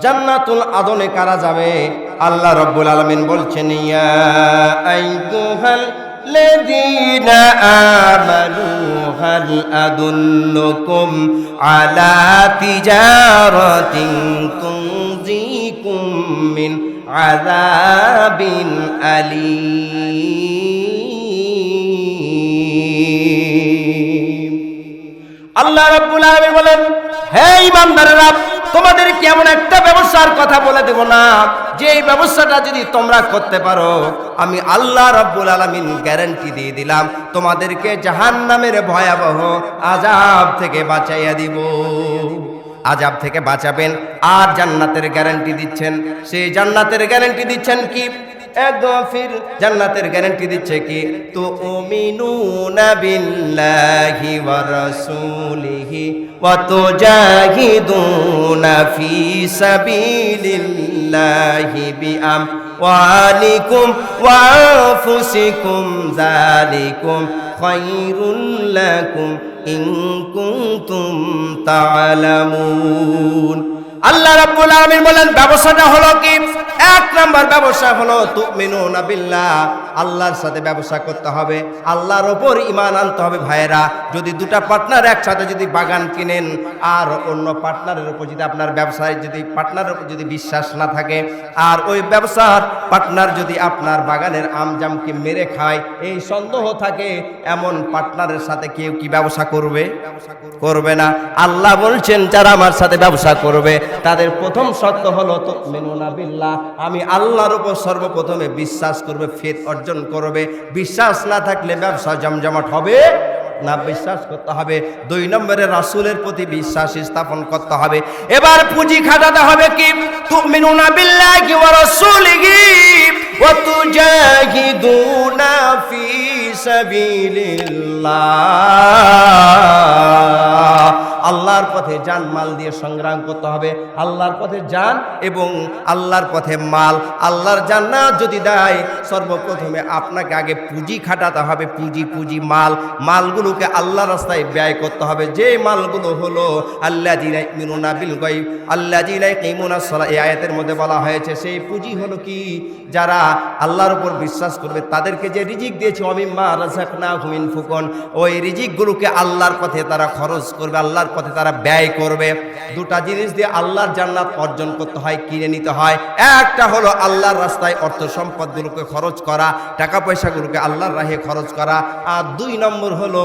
Speaker 1: জান্নাতুল আদনে কারা যাবে? আল্লাহ রাব্বুল আলামিন বলছেন, ইয়া আইয়ুহাল লাযীনা আমানু হাল আদুল্লুকুম আলা তিজারাতিন তুনজিকুম মিন আযাবিন আলীম। আল্লাহ রাব্বুল আলামিন বলেন, হে ঈমানদারেরা, তোমাদের কেমন একটা ব্যবসার কথা বলে দেব না, যে এই ব্যবসাটা যদি তোমরা করতে পারো, আমি আল্লাহ রাব্বুল আলামিন গ্যারান্টি দিয়ে দিলাম তোমাদেরকে জাহান্নামের ভয়াবহ আযাব থেকে বাঁচাইয়া দিব। আযাব থেকে বাঁচাবেন আর জান্নাতের গ্যারান্টি দিচ্ছেন। সেই জান্নাতের গ্যারান্টি দিচ্ছেন কি? একদফির জান্নাতের গ্যারান্টি দিচ্ছে কি? তুমিনুনা বিল্লাহি ওয়া রাসূলিহি ওয়া তুজাহিদুনা ফি সাবিলিল্লাহি বিআমওয়ালিকুম ওয়া আনফুসিকুম যালিকুম খায়রুল লাকুম ইন কুনতুম তা'লামুন। আল্লাহ রাব্বুল আলামিন বলেন, ব্যবসাটা হলো কি? 1 নাম্বার ব্যবসা হলো তুমিনুনা বিল্লাহ, আল্লাহর সাথে ব্যবসা করতে হবে, আল্লাহর উপর ঈমান আনতে হবে। ভাইরা, যদি দুটা পার্টনার একসাথে যদি বাগান কিনেন আর অন্য পার্টনারের উপর যদি আপনার ব্যবসায় যদি পার্টনারের উপর যদি বিশ্বাস না থাকে, আর ওই ব্যবসার পার্টনার যদি আপনার বাগানের আমজামকে মেরে খায়, এই সন্দেহ থাকে, এমন পার্টনারের সাথে কেউ কি ব্যবসা করবে? করবে না। আল্লাহ বলছেন, যারা আমার সাথে ব্যবসা করবে তাদের প্রথম শর্ত হলো তুমিনুনা বিল্লাহ, আমি আল্লাহর উপর সর্বপ্রথমে বিশ্বাস করবে, ফেথ অর্জন করবে। বিশ্বাস না থাকলে ব্যবসা জমজমাট হবে না, বিশ্বাস করতে হবে। 2 নম্বরে রাসূলের প্রতি বিশ্বাস স্থাপন করতে হবে। এবার পুঁজি খাটাতে হবে কি? তুমিনুনা বিল্লাহি ওয়া রাসূলিহি ওয়া তুজাহিদুনা ফি সাবিলিল্লাহ, আল্লাহর পথে জান মাল দিয়ে সংগ্রাম করতে হবে। আল্লাহর পথে জান এবং আল্লাহর পথে মাল। আল্লাহর জান্নাত যদি দেয়, সর্বপ্রথমে আপনাকে আগে পুঁজি খাটাতে হবে। পুঁজি মালগুলোকে আল্লাহর রাস্তায় ব্যয় করতে হবে। যে মালগুলো হলো আল্লাযীনা ইউমিনুনা বিল গায়ব, আল্লাযীনা ইয়াকিমুনাস সালাহ, এই আয়াতের মধ্যে বলা হয়েছে। সেই পুঁজি হলো কি? যারা আল্লাহর উপর বিশ্বাস করবে তাদেরকে যে রিজিক দিয়েছে, ওয়ামিম্মা রাযাকনাহুম ইনফিকুন, ওই রিজিকগুলোকে আল্লাহর পথে তারা খরচ করবে, আল্লাহর পথে তারা ব্যয় করবে। 2টা জিনিস দিয়ে আল্লাহর জান্নাত অর্জন করতে হয়, কিনে নিতে হয়। একটা হলো আল্লাহর রাস্তায় অর্থ সম্পদগুলোকে খরচ করা, টাকা পয়সাগুলোকে আল্লাহর রাহে খরচ করা। আর 2 নম্বর হলো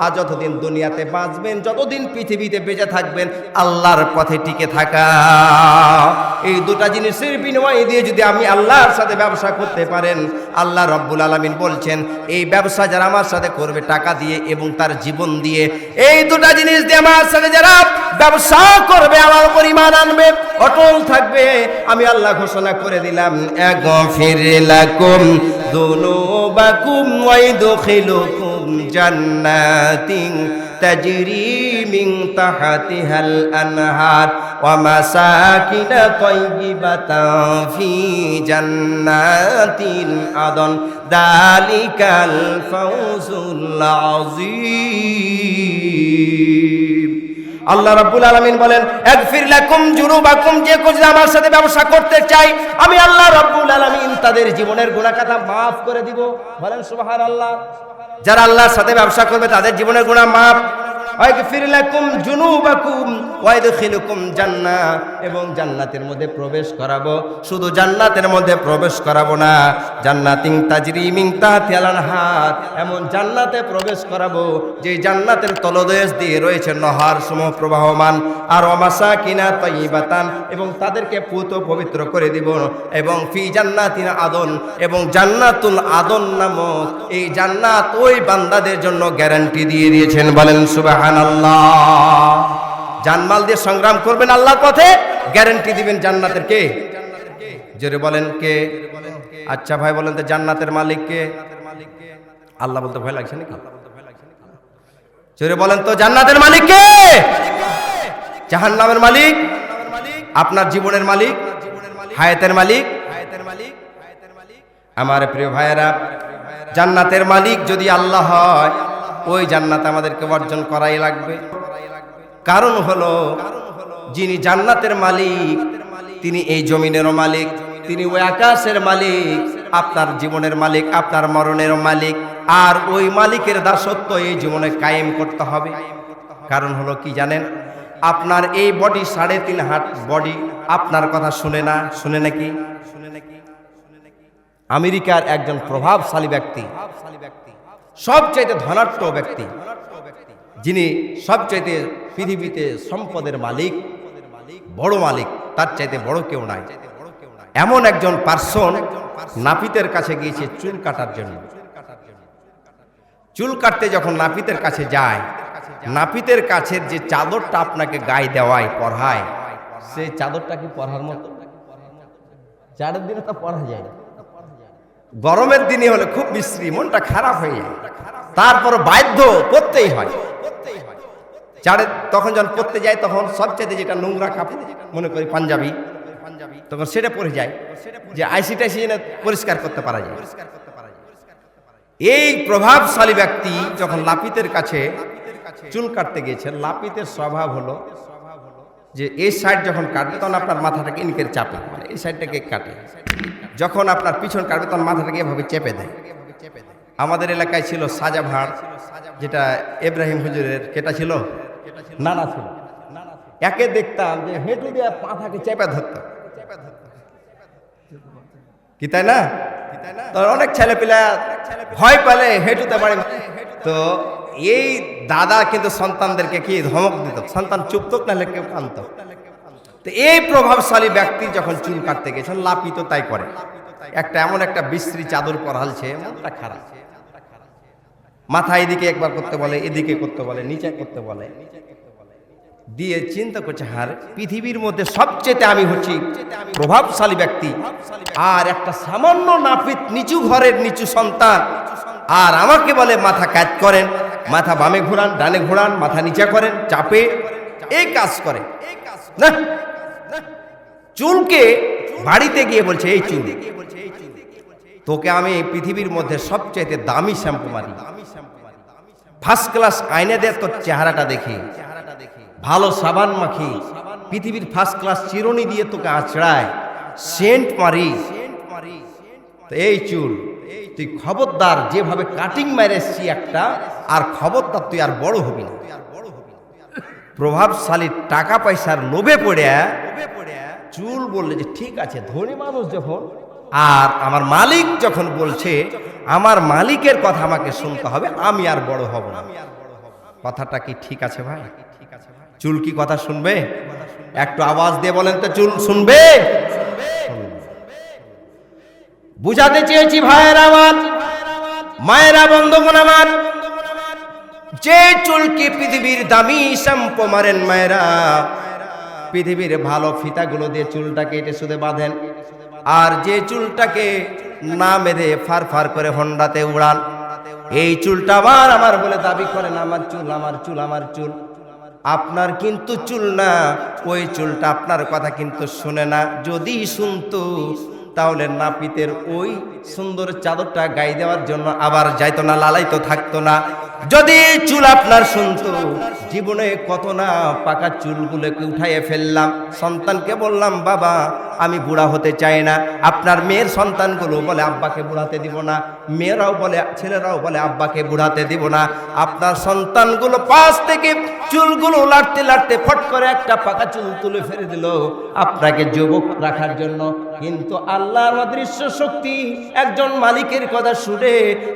Speaker 1: আজ যতদিন দুনিয়াতে বাঁচবেন, যতদিন পৃথিবীতে বেঁচে থাকবেন, আল্লাহর পথে টিকে থাকা। এই 2টা জিনিসের বিনিময়ে দিয়ে যদি আমি আল্লাহর সাথে ব্যবসা করতে পারেন, আল্লাহ রাব্বুল আলামিন বলছেন, এই ব্যবসা যারা আমার সাথে করবে টাকা দিয়ে এবং তার জীবন দিয়ে, এই 2টা জিনিস দিয়ে আমার সাথে যারা ব্যবসা করবে, আমার উপর ঈমান আনবে, অটল থাকবে, আমি আল্লাহ ঘোষণা করে দিলাম, আগফির লাকুম যুনুবাকুম ওয়া ইদখিলুকুম জান্নাতিন তাজরি মিন তাহতিহাল আনহার ওয়া মাসাকিন তাইয়িবাতান ফি জান্নাতিল আদন যালিকাল ফাওজুল আযীম। আল্লাহ রাব্বুল আলামিন বলেন, আগফির লাকুম যুনুবাকুম, যে কেউ যদি আমার সাথে ব্যবসা করতে চাই, আমি আল্লাহ রাব্বুল আলামিন তাদের জীবনের গুনাহ খাতা মাফ করে দিব। বলেন সুবহানাল্লাহ। যারা আল্লাহর সাথে ব্যবসা করবে তাদের জীবনের গুনাহ মাফ। আগফির লাকুম যুনুবাকুম ওয়া ইদখিলুকুম জান্নাহ, এবং জান্নাতের মধ্যে প্রবেশ করাবো। শুধু জান্নাতের মধ্যে প্রবেশ করাবো না, জান্নাতিন তাজরি মিন তাহতিহাল আনহার, এমন জান্নাতে প্রবেশ করাবো যে জান্নাতের তলদেশ দিয়ে রয়েছে নহর সমূহ প্রবাহমান। আর ওয়া মাসাকিনা তাইয়িবাতান, এবং তাদেরকে পুত পবিত্র করে দিব। এবং ফি জান্নাতিন আদন, এবং জান্নাতুল আদন নামক এই জান্নাত ওই বান্দাদের জন্য গ্যারান্টি দিয়ে দিয়েছেন। বলেন সুবহানাল্লাহ। জানমাল দিয়ে সংগ্রাম করবেন আল্লাহর পথে, গ্যারান্টি দিবেন জান্নাতের। কে? জোরে বলেন কে? আচ্ছা ভাই বলেন তো, জান্নাতের মালিক কে? আল্লাহ বলতে ভয় লাগছে নাকি? জোরে বলেন তো, জান্নাতের মালিক কে? জাহান্নামের মালিক? আপনার জীবনের মালিক? হায়াতের মালিক? আমার প্রিয় ভাইয়েরা, জান্নাতের মালিক যদি আল্লাহ হয়, ওই জান্নাত আমাদেরকে অর্জন করাই লাগবে। কারণ হলো, যিনি জান্নাতের মালিক তিনি এই জমিনেরও মালিক, তিনি ওই আকাশের মালিক, আপনার জীবনের মালিক, আপনার মরণের মালিক। আর ওই মালিকের দাসত্ব এই জীবনে কায়েম করতে হবে। কারণ হলো কি জানেন, আপনার এই বডি 3.5 হাত বডি আপনার কথা শুনে না, শুনে নাকি? আমেরিকার একজন প্রভাবশালী ব্যক্তি, সবচাইতে ধনাঢ্য ব্যক্তি, যিনি সবচাইতে পৃথিবীতে সম্পদের মালিক, বড় মালিক, তার চাইতে বড় কেউ নাই। এমন একজন পার্সন নাপিতের কাছে গিয়েছে চুল কাটার জন্য। চুল কাটতে যখন নাপিতের কাছে যায়, নাপিতের কাছের যে চাদরটা আপনাকে গায়ে দেওয়ায়, পরহায়, সেই চাদরটা কি পরার মতো? জাড়ের দিনে তো পরা যায় না, গরমের দিনে হলে খুব বিশ্রী, মনটা খারাপ হয়ে যায়, তারপর বাধ্য পরতেই হয়। জাড়ে তখন যখন পরতে যায়, তখন সবচেয়ে যেটা নোংরা কাপড় মনে করি পাঞ্জাবি, তখন সেটা পরে যায় যে আইসি টাইসি পরিষ্কার করতে পারা যায়। এই প্রভাবশালী ব্যক্তি যখন লাপিতের কাছে চুল কাটতে গিয়েছেন, লাপিতের স্বভাব হলো যে এই সাইড যখন কাটবে তখন আপনার মাথাটাকে ইনকের চাপে, মানে এই সাইডটাকে কাটে। যখন আপনার পিছন কাটবে তখন মাথাটাকে এভাবে চেপে দেয়। আমাদের এলাকায় ছিল সাজা ভাঁড়, যেটা ইব্রাহিম হুজুরের কেটা ছিল, নানা ছিল। একে দেখতাম যে হেঁটু দিয়ে মাথাকে চেপে ধরত, কি তাই না? তো অনেক ছেলে পিলা ভয় পেলে হেঁটুতে পারে। তো এই দাদা কিন্তু সন্তানদেরকে কি ধমক দিত, সন্তান চুপ থাক নাহলে কেউ কাঁদত। তো এই প্রভাবশালী ব্যক্তি যখন চুল কাটতে গেছেন, লাপিত তাই করে, একটা এমন একটা বিশ্রী চাদর পরালছে, মনটা খারাপ। মাথা এদিকে একবার করতে বলে, এদিকে করতে বলে, নিচে করতে বলে, দিয়ে চিন্তা করছে, হার পৃথিবীর মধ্যে সবচেয়ে আমি হচ্ছি প্রভাবশালী ব্যক্তি, আর একটা সামান্য নাপিত, নিচু ঘরের নিচু সন্তান, আর আমাকে বলে মাথা কাজ করেন, মাথা বামে ঘোরান, ডানে ঘোরান, মাথা নিচে করেন, চাপে, এই কাজ করে না। চুলকে বাড়িতে গিয়ে বলছে, এই চুল, তোকে আমি পৃথিবীর মধ্যে সবচেয়ে দামি শ্যাম্পু মারি, ফার্স্ট ক্লাস আয়না দিয়ে তোর চেহারাটা দেখি, ভালো সাবান মাখি, পৃথিবীর ফার্স্ট ক্লাস চিরুনি দিয়ে তোকে আঁচড়ায়, সেন্ট মারি। তো এই চুল তুই খবরদার, যেভাবে কাটিং মেরেছি একটা, আর খবরদার তুই আর বড় হবি না। প্রভাবশালী টাকা পয়সার লোভে পড়ে চুল বললে যে ঠিক আছে, ধনী মানুষ যখন, আর আমার মালিক যখন বলছে, আমার মালিকের কথা আমাকে শুনতে হবে, আমি আর বড় হব না। কথাটা কি ঠিক আছে ভাই? চুল কি কথা শুনবে? একটু আওয়াজ দিয়ে বলেন তো, চুল শুনবে? বুঝাতে চেয়েছি ভাইয়েরা আমার, মায়েরা, বন্ধুগণ আমার, যে চুলকে পৃথিবীর দামি শ্যাম্পু মারেন মায়েরা, পৃথিবীর ভালো ফিতাগুলো দিয়ে চুলটা কেটে শুধু বাঁধেন, আর যে চুলটাকে না মেরে ফার ফার করে হন্ডাতে উড়ান, এই চুলটা আমার বলে দাবি করেন, আমার চুল, আমার চুল, আমার চুল। আপনার কিন্তু চুল না, ওই চুলটা আপনার কথা কিন্তু শুনে না। যদি শুনতো তাহলে নাপিতের ওই সুন্দর চাদরটা গায়ে দেওয়ার জন্য আবার যাইতো না, লালাইতো থাকতো না। যদি চুল আপনার শুনতো, জীবনে কত না পাকা চুলগুলোকে উঠাইয়ে ফেললাম, সন্তানকে বললাম, বাবা আমি বুড়া হতে চাই না। আপনার মেয়ের সন্তানগুলো বলে আব্বাকে বুড়াতে দিব না, মেয়েরাও বলে, ছেলেরাও বলে আব্বাকে বুড়াতে দিব না। আপনার সন্তানগুলো পাশ থেকে চুলগুলো লাড়তে লাড়তে ফট করে একটা পাকা চুল তুলে ফেলে দিল আপনাকে যুবক রাখার জন্য। কিন্তু আল্লাহর অদৃশ্য শক্তি একজন মালিকের কথা শুনে,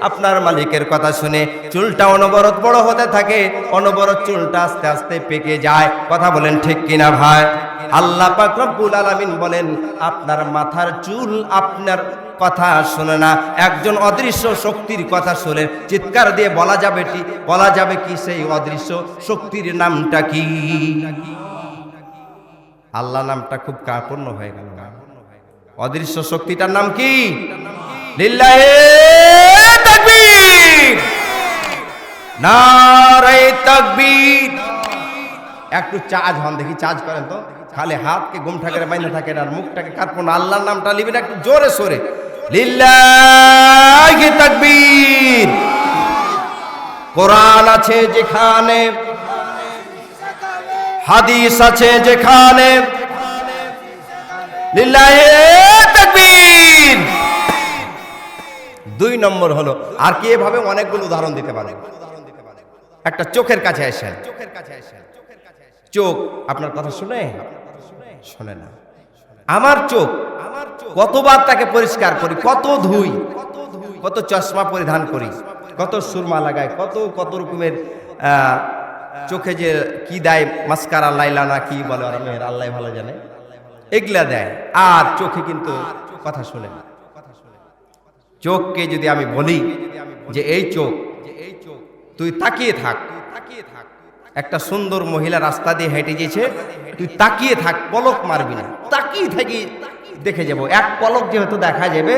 Speaker 1: আপনার মালিকের কথা শুনে চুলটা অনবরত বড় হতে থাকে, অনবরত চুলটা আস্তে আস্তে পেকে যায়। কথা বলেন ঠিক কিনা ভাই? আল্লাহ পাক রব্বুল আলামিন বলেন, আপনার মাথার চুল আপনার কথা শুনে না, একজন অদৃশ্য শক্তির কথা শুনে। চিৎকার দিয়ে বলা যাবে কি সেই অদৃশ্য শক্তির নামটা কি? আল্লাহ নামটা খুব কাপূর্ণ হয়ে গেল। অদৃশ্য শক্তিটার নাম কি? লিল্লাহে তাকবীর, নারে তাকবীর। একটু চার্জ হন দেখি, চার্জ করেন তো। খালি হাতকে গুমঠাকে বাইন্ধে থাকেন আর মুখটাকে কাঁপন, আল্লাহর নামটা লিবেন একটু জোরে সোরে। লিল্লাহি তাকবীর। কোরআন আছে যেখানে, হাদিস আছে যেখানে, লিল্লাহি তাকবীর। 2 নম্বর হলো, আর কি এভাবে অনেকগুলো উদাহরণ দিতে পারে। একটা চোখের কাছে আসেন, চোখ আপনার কথা শুনে শোনে না। আমার চোখ কতবার তাকে পরিষ্কার করি, কত ধুই, কত চশমা পরিধান করি, কত সুরমা লাগাই, কত কত রকমের চোখে যে কি দেয়, মাস্কারা লাইলা না কি বলে ওরা মেয়ের, আল্লাহ ভালো জানে, এগুলা দেয়। আর চোখে কিন্তু কথা শুনে না। চোখকে যদি আমি বলি যে এই চোখ তুই তাকিয়ে থাক, একটা সুন্দর মহিলা রাস্তা দিয়ে হেঁটে গেছে, তুই তাকিয়ে থাক, পলক মারবি না, তাকিয়ে থাকি, দেখে যাব, এক পলক যেহেতু দেখা যাবে,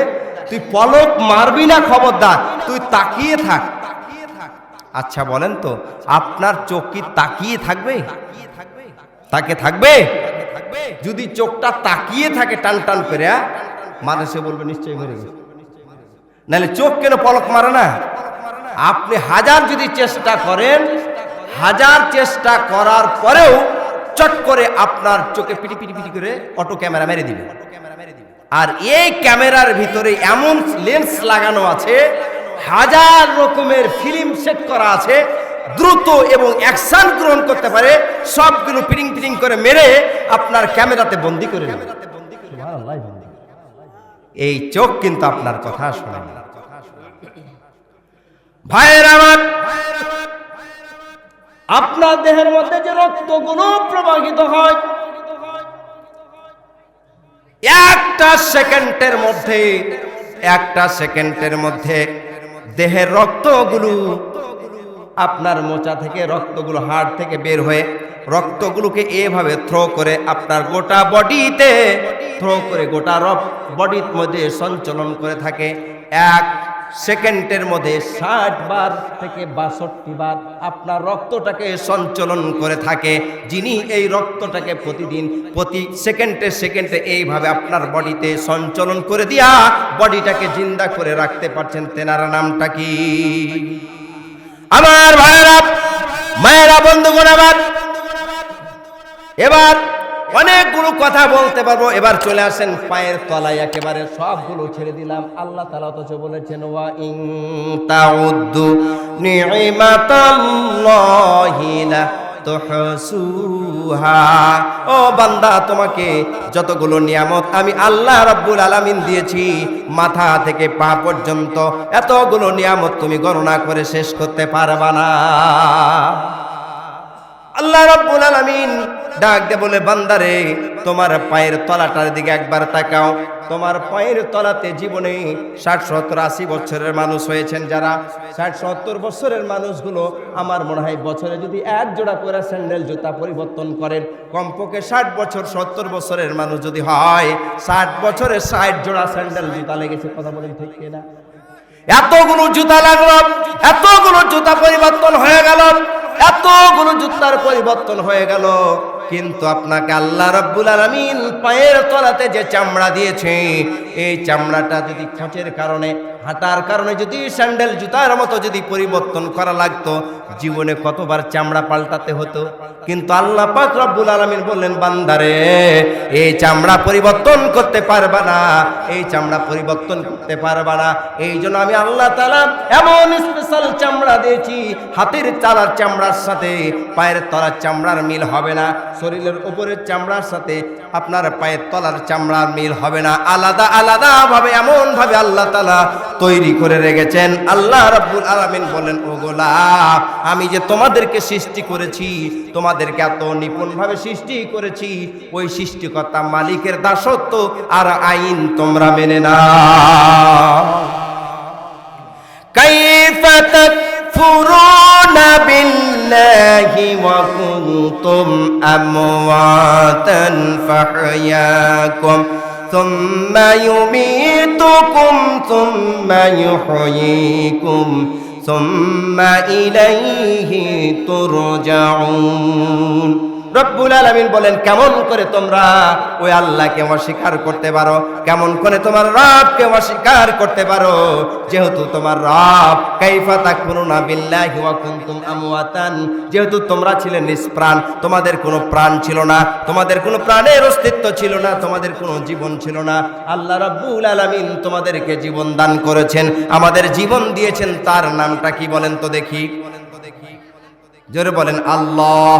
Speaker 1: তুই পলক মারবি না, খবরদার, তুই তাকিয়ে থাক। আচ্ছা বলেন তো, আপনার চোখ কি তাকিয়ে থাকবে? তাকে থাকবে? যদি চোখটা তাকিয়ে থাকে টান টান করে, মানুষে বলবে নিশ্চয়ই মরে গেছে। নাহলে চোখ কেন পলক মারে না? আপনি হাজার যদি চেষ্টা করেন, হাজার চেষ্টা করার পরেও চট করে আপনার চোখে পিটি পিটি পিটি করে অটো ক্যামেরা মেরে দিবে। আর এই ক্যামেরার ভিতরে এমন লেন্স লাগানো আছে, হাজার রকমের ফিল্ম সেট করা আছে, দ্রুত এবং অ্যাকশন গ্রহণ করতে পারে, সবগুলো পিটিং পিটিং করে মেরে আপনার ক্যামেরাতে বন্দি করে নেবে। এই চোখ কিন্তু আপনার কথা শোনে না। ভাইয়ের আমার, আপনার দেহের মধ্যে যে রক্তগুলো প্রবাহিত হয়, একটা সেকেন্ডের মধ্যে দেহের রক্তগুলো, আপনার মোচা থেকে রক্তগুলো, হাড় থেকে বের হয়ে রক্তগুলোকে এভাবে থ্রো করে আপনার গোটা বডিতে থ্রো করে গোটা বডির মধ্যে সঞ্চালন করে থাকে। এক সেকেন্ডের মধ্যে 60 বার থেকে 62 বার আপনার রক্তটাকে সঞ্চালন করে থাকে। যিনি এই রক্তটাকে প্রতিদিন প্রতি সেকেন্ডে এইভাবে আপনার বডিতে সঞ্চালন করে দিয়া বডিটাকে জিন্দা করে রাখতে পারছেন, তেনার নামটা কি? আমার ভাইয়েরা, মায়েরা, বন্ধুগণ, আমার এবার অনেকগুলো কথা বলতে পারবো। এবার চলে আসেন পায়ের তলায়, একেবারে সবগুলো ছেড়ে দিলাম। আল্লাহ তাআলা অথচ বলেছেন, ওয়া ইন তাউদ্দু নি'মাতাল্লাহি লা তুহসুহা। ও বান্দা, তোমাকে যতগুলো নিয়ামত আমি আল্লাহ রাব্বুল আলামিন দিয়েছি, মাথা থেকে পা পর্যন্ত এতগুলো নিয়ামত তুমি গণনা করে শেষ করতে পারবা না। আল্লাহ রাব্বুল আলামিন ডাক দিয়ে বলে, বান্দারে, তোমার পায়ের তলাটার দিকে একবার তাকাও। তোমার পায়ের তলাতে জীবনে 60, 70, 80 বছরের মানুষ হয়েছেন যারা, 60, 70 বছরের মানুষগুলো আমার মনে হয় বছরে যদি এক জোড়া করে স্যান্ডেল জুতা পরিবর্তন করেন, কমপক্ষে 60 বছর 70 বছরের মানুষ যদি হয়, 60 বছরে 60 জোড়া স্যান্ডেল জুতা লেগেছে। কথা বলেন ঠিক কিনা? এতগুলো জুতা লাগলো, এতগুলো জুতা পরিবর্তন হয়ে গেল, এতগুলো জুতার পরিবর্তন হয়ে গেল, কিন্তু আপনাকে আল্লাহ রাব্বুল আলামিন পায়ের তলাতে যে চামড়া দিয়েছে, এই চামড়াটা যদি খোঁচের কারণে, হাঁটার কারণে যদি স্যান্ডেল জুতার মতো যদি পরিবর্তন করা লাগতো, জীবনে কতবার চামড়া পাল্টাতে হতো। কিন্তু আল্লাহ পাক রব্বুল আলামিন বললেন, বান্দারে, এই চামড়া পরিবর্তন করতে পারবা না, এই চামড়া পরিবর্তন করতে পারবা না। এই জন্য আমি আল্লাহ তাআলা এমন স্পেশাল চামড়া দিয়েছি, হাতের তলার চামড়ার সাথে পায়ের তলার চামড়ার মিল হবে না, শরীরের উপরের চামড়ার সাথে আপনার পায়ের তলার চামড়ার মিল হবে না, আলাদা আলাদা ভাবে এমন ভাবে আল্লাহ তাআলা তৈরি করে রেখেছেন। আল্লাহ রাব্বুল আলামিন বলেন, ও গোলাম, আমি যে তোমাদেরকে সৃষ্টি করেছি, তোমাদেরকে এত নিপুণভাবে সৃষ্টি করেছি, ওই সৃষ্টিকর্তা মালিকের দাসত্ব আর আইন তোমরা মেনে নাও। কাইফা তাকফুরুনা বিল্লাহি ওয়া কুনতুম আমওয়াতান ফাহইয়াকুম সুম্মা ইউমীতুকুম সুম্মা ইউহয়ীকুম সুম্মা ইলাইহি তুরজাউন। রব্বুল আলামিন বলেন, কেমন করে তোমরা ওই আল্লাহকে অস্বীকার করতে পারো? কেমন করে তোমার রবকে অস্বীকার করতে পারো? যেহেতু তোমার রব, কাইফা তাকফুরুনা বিল্লাহি ওয়া কুনতুম আমওয়াতান, যেহেতু তোমরা ছিলে নিষ্প্রাণ, তোমাদের কোনো প্রাণ ছিল না, তোমাদের কোনো প্রাণের অস্তিত্ব ছিল না, তোমাদের কোনো জীবন ছিল না। আল্লাহ রাব্বুল আলামিন তোমাদেরকে জীবন দান করেছেন, আমাদের জীবন দিয়েছেন। তার নামটা কি বলেন তো দেখি? জোরে বলেন আল্লাহ।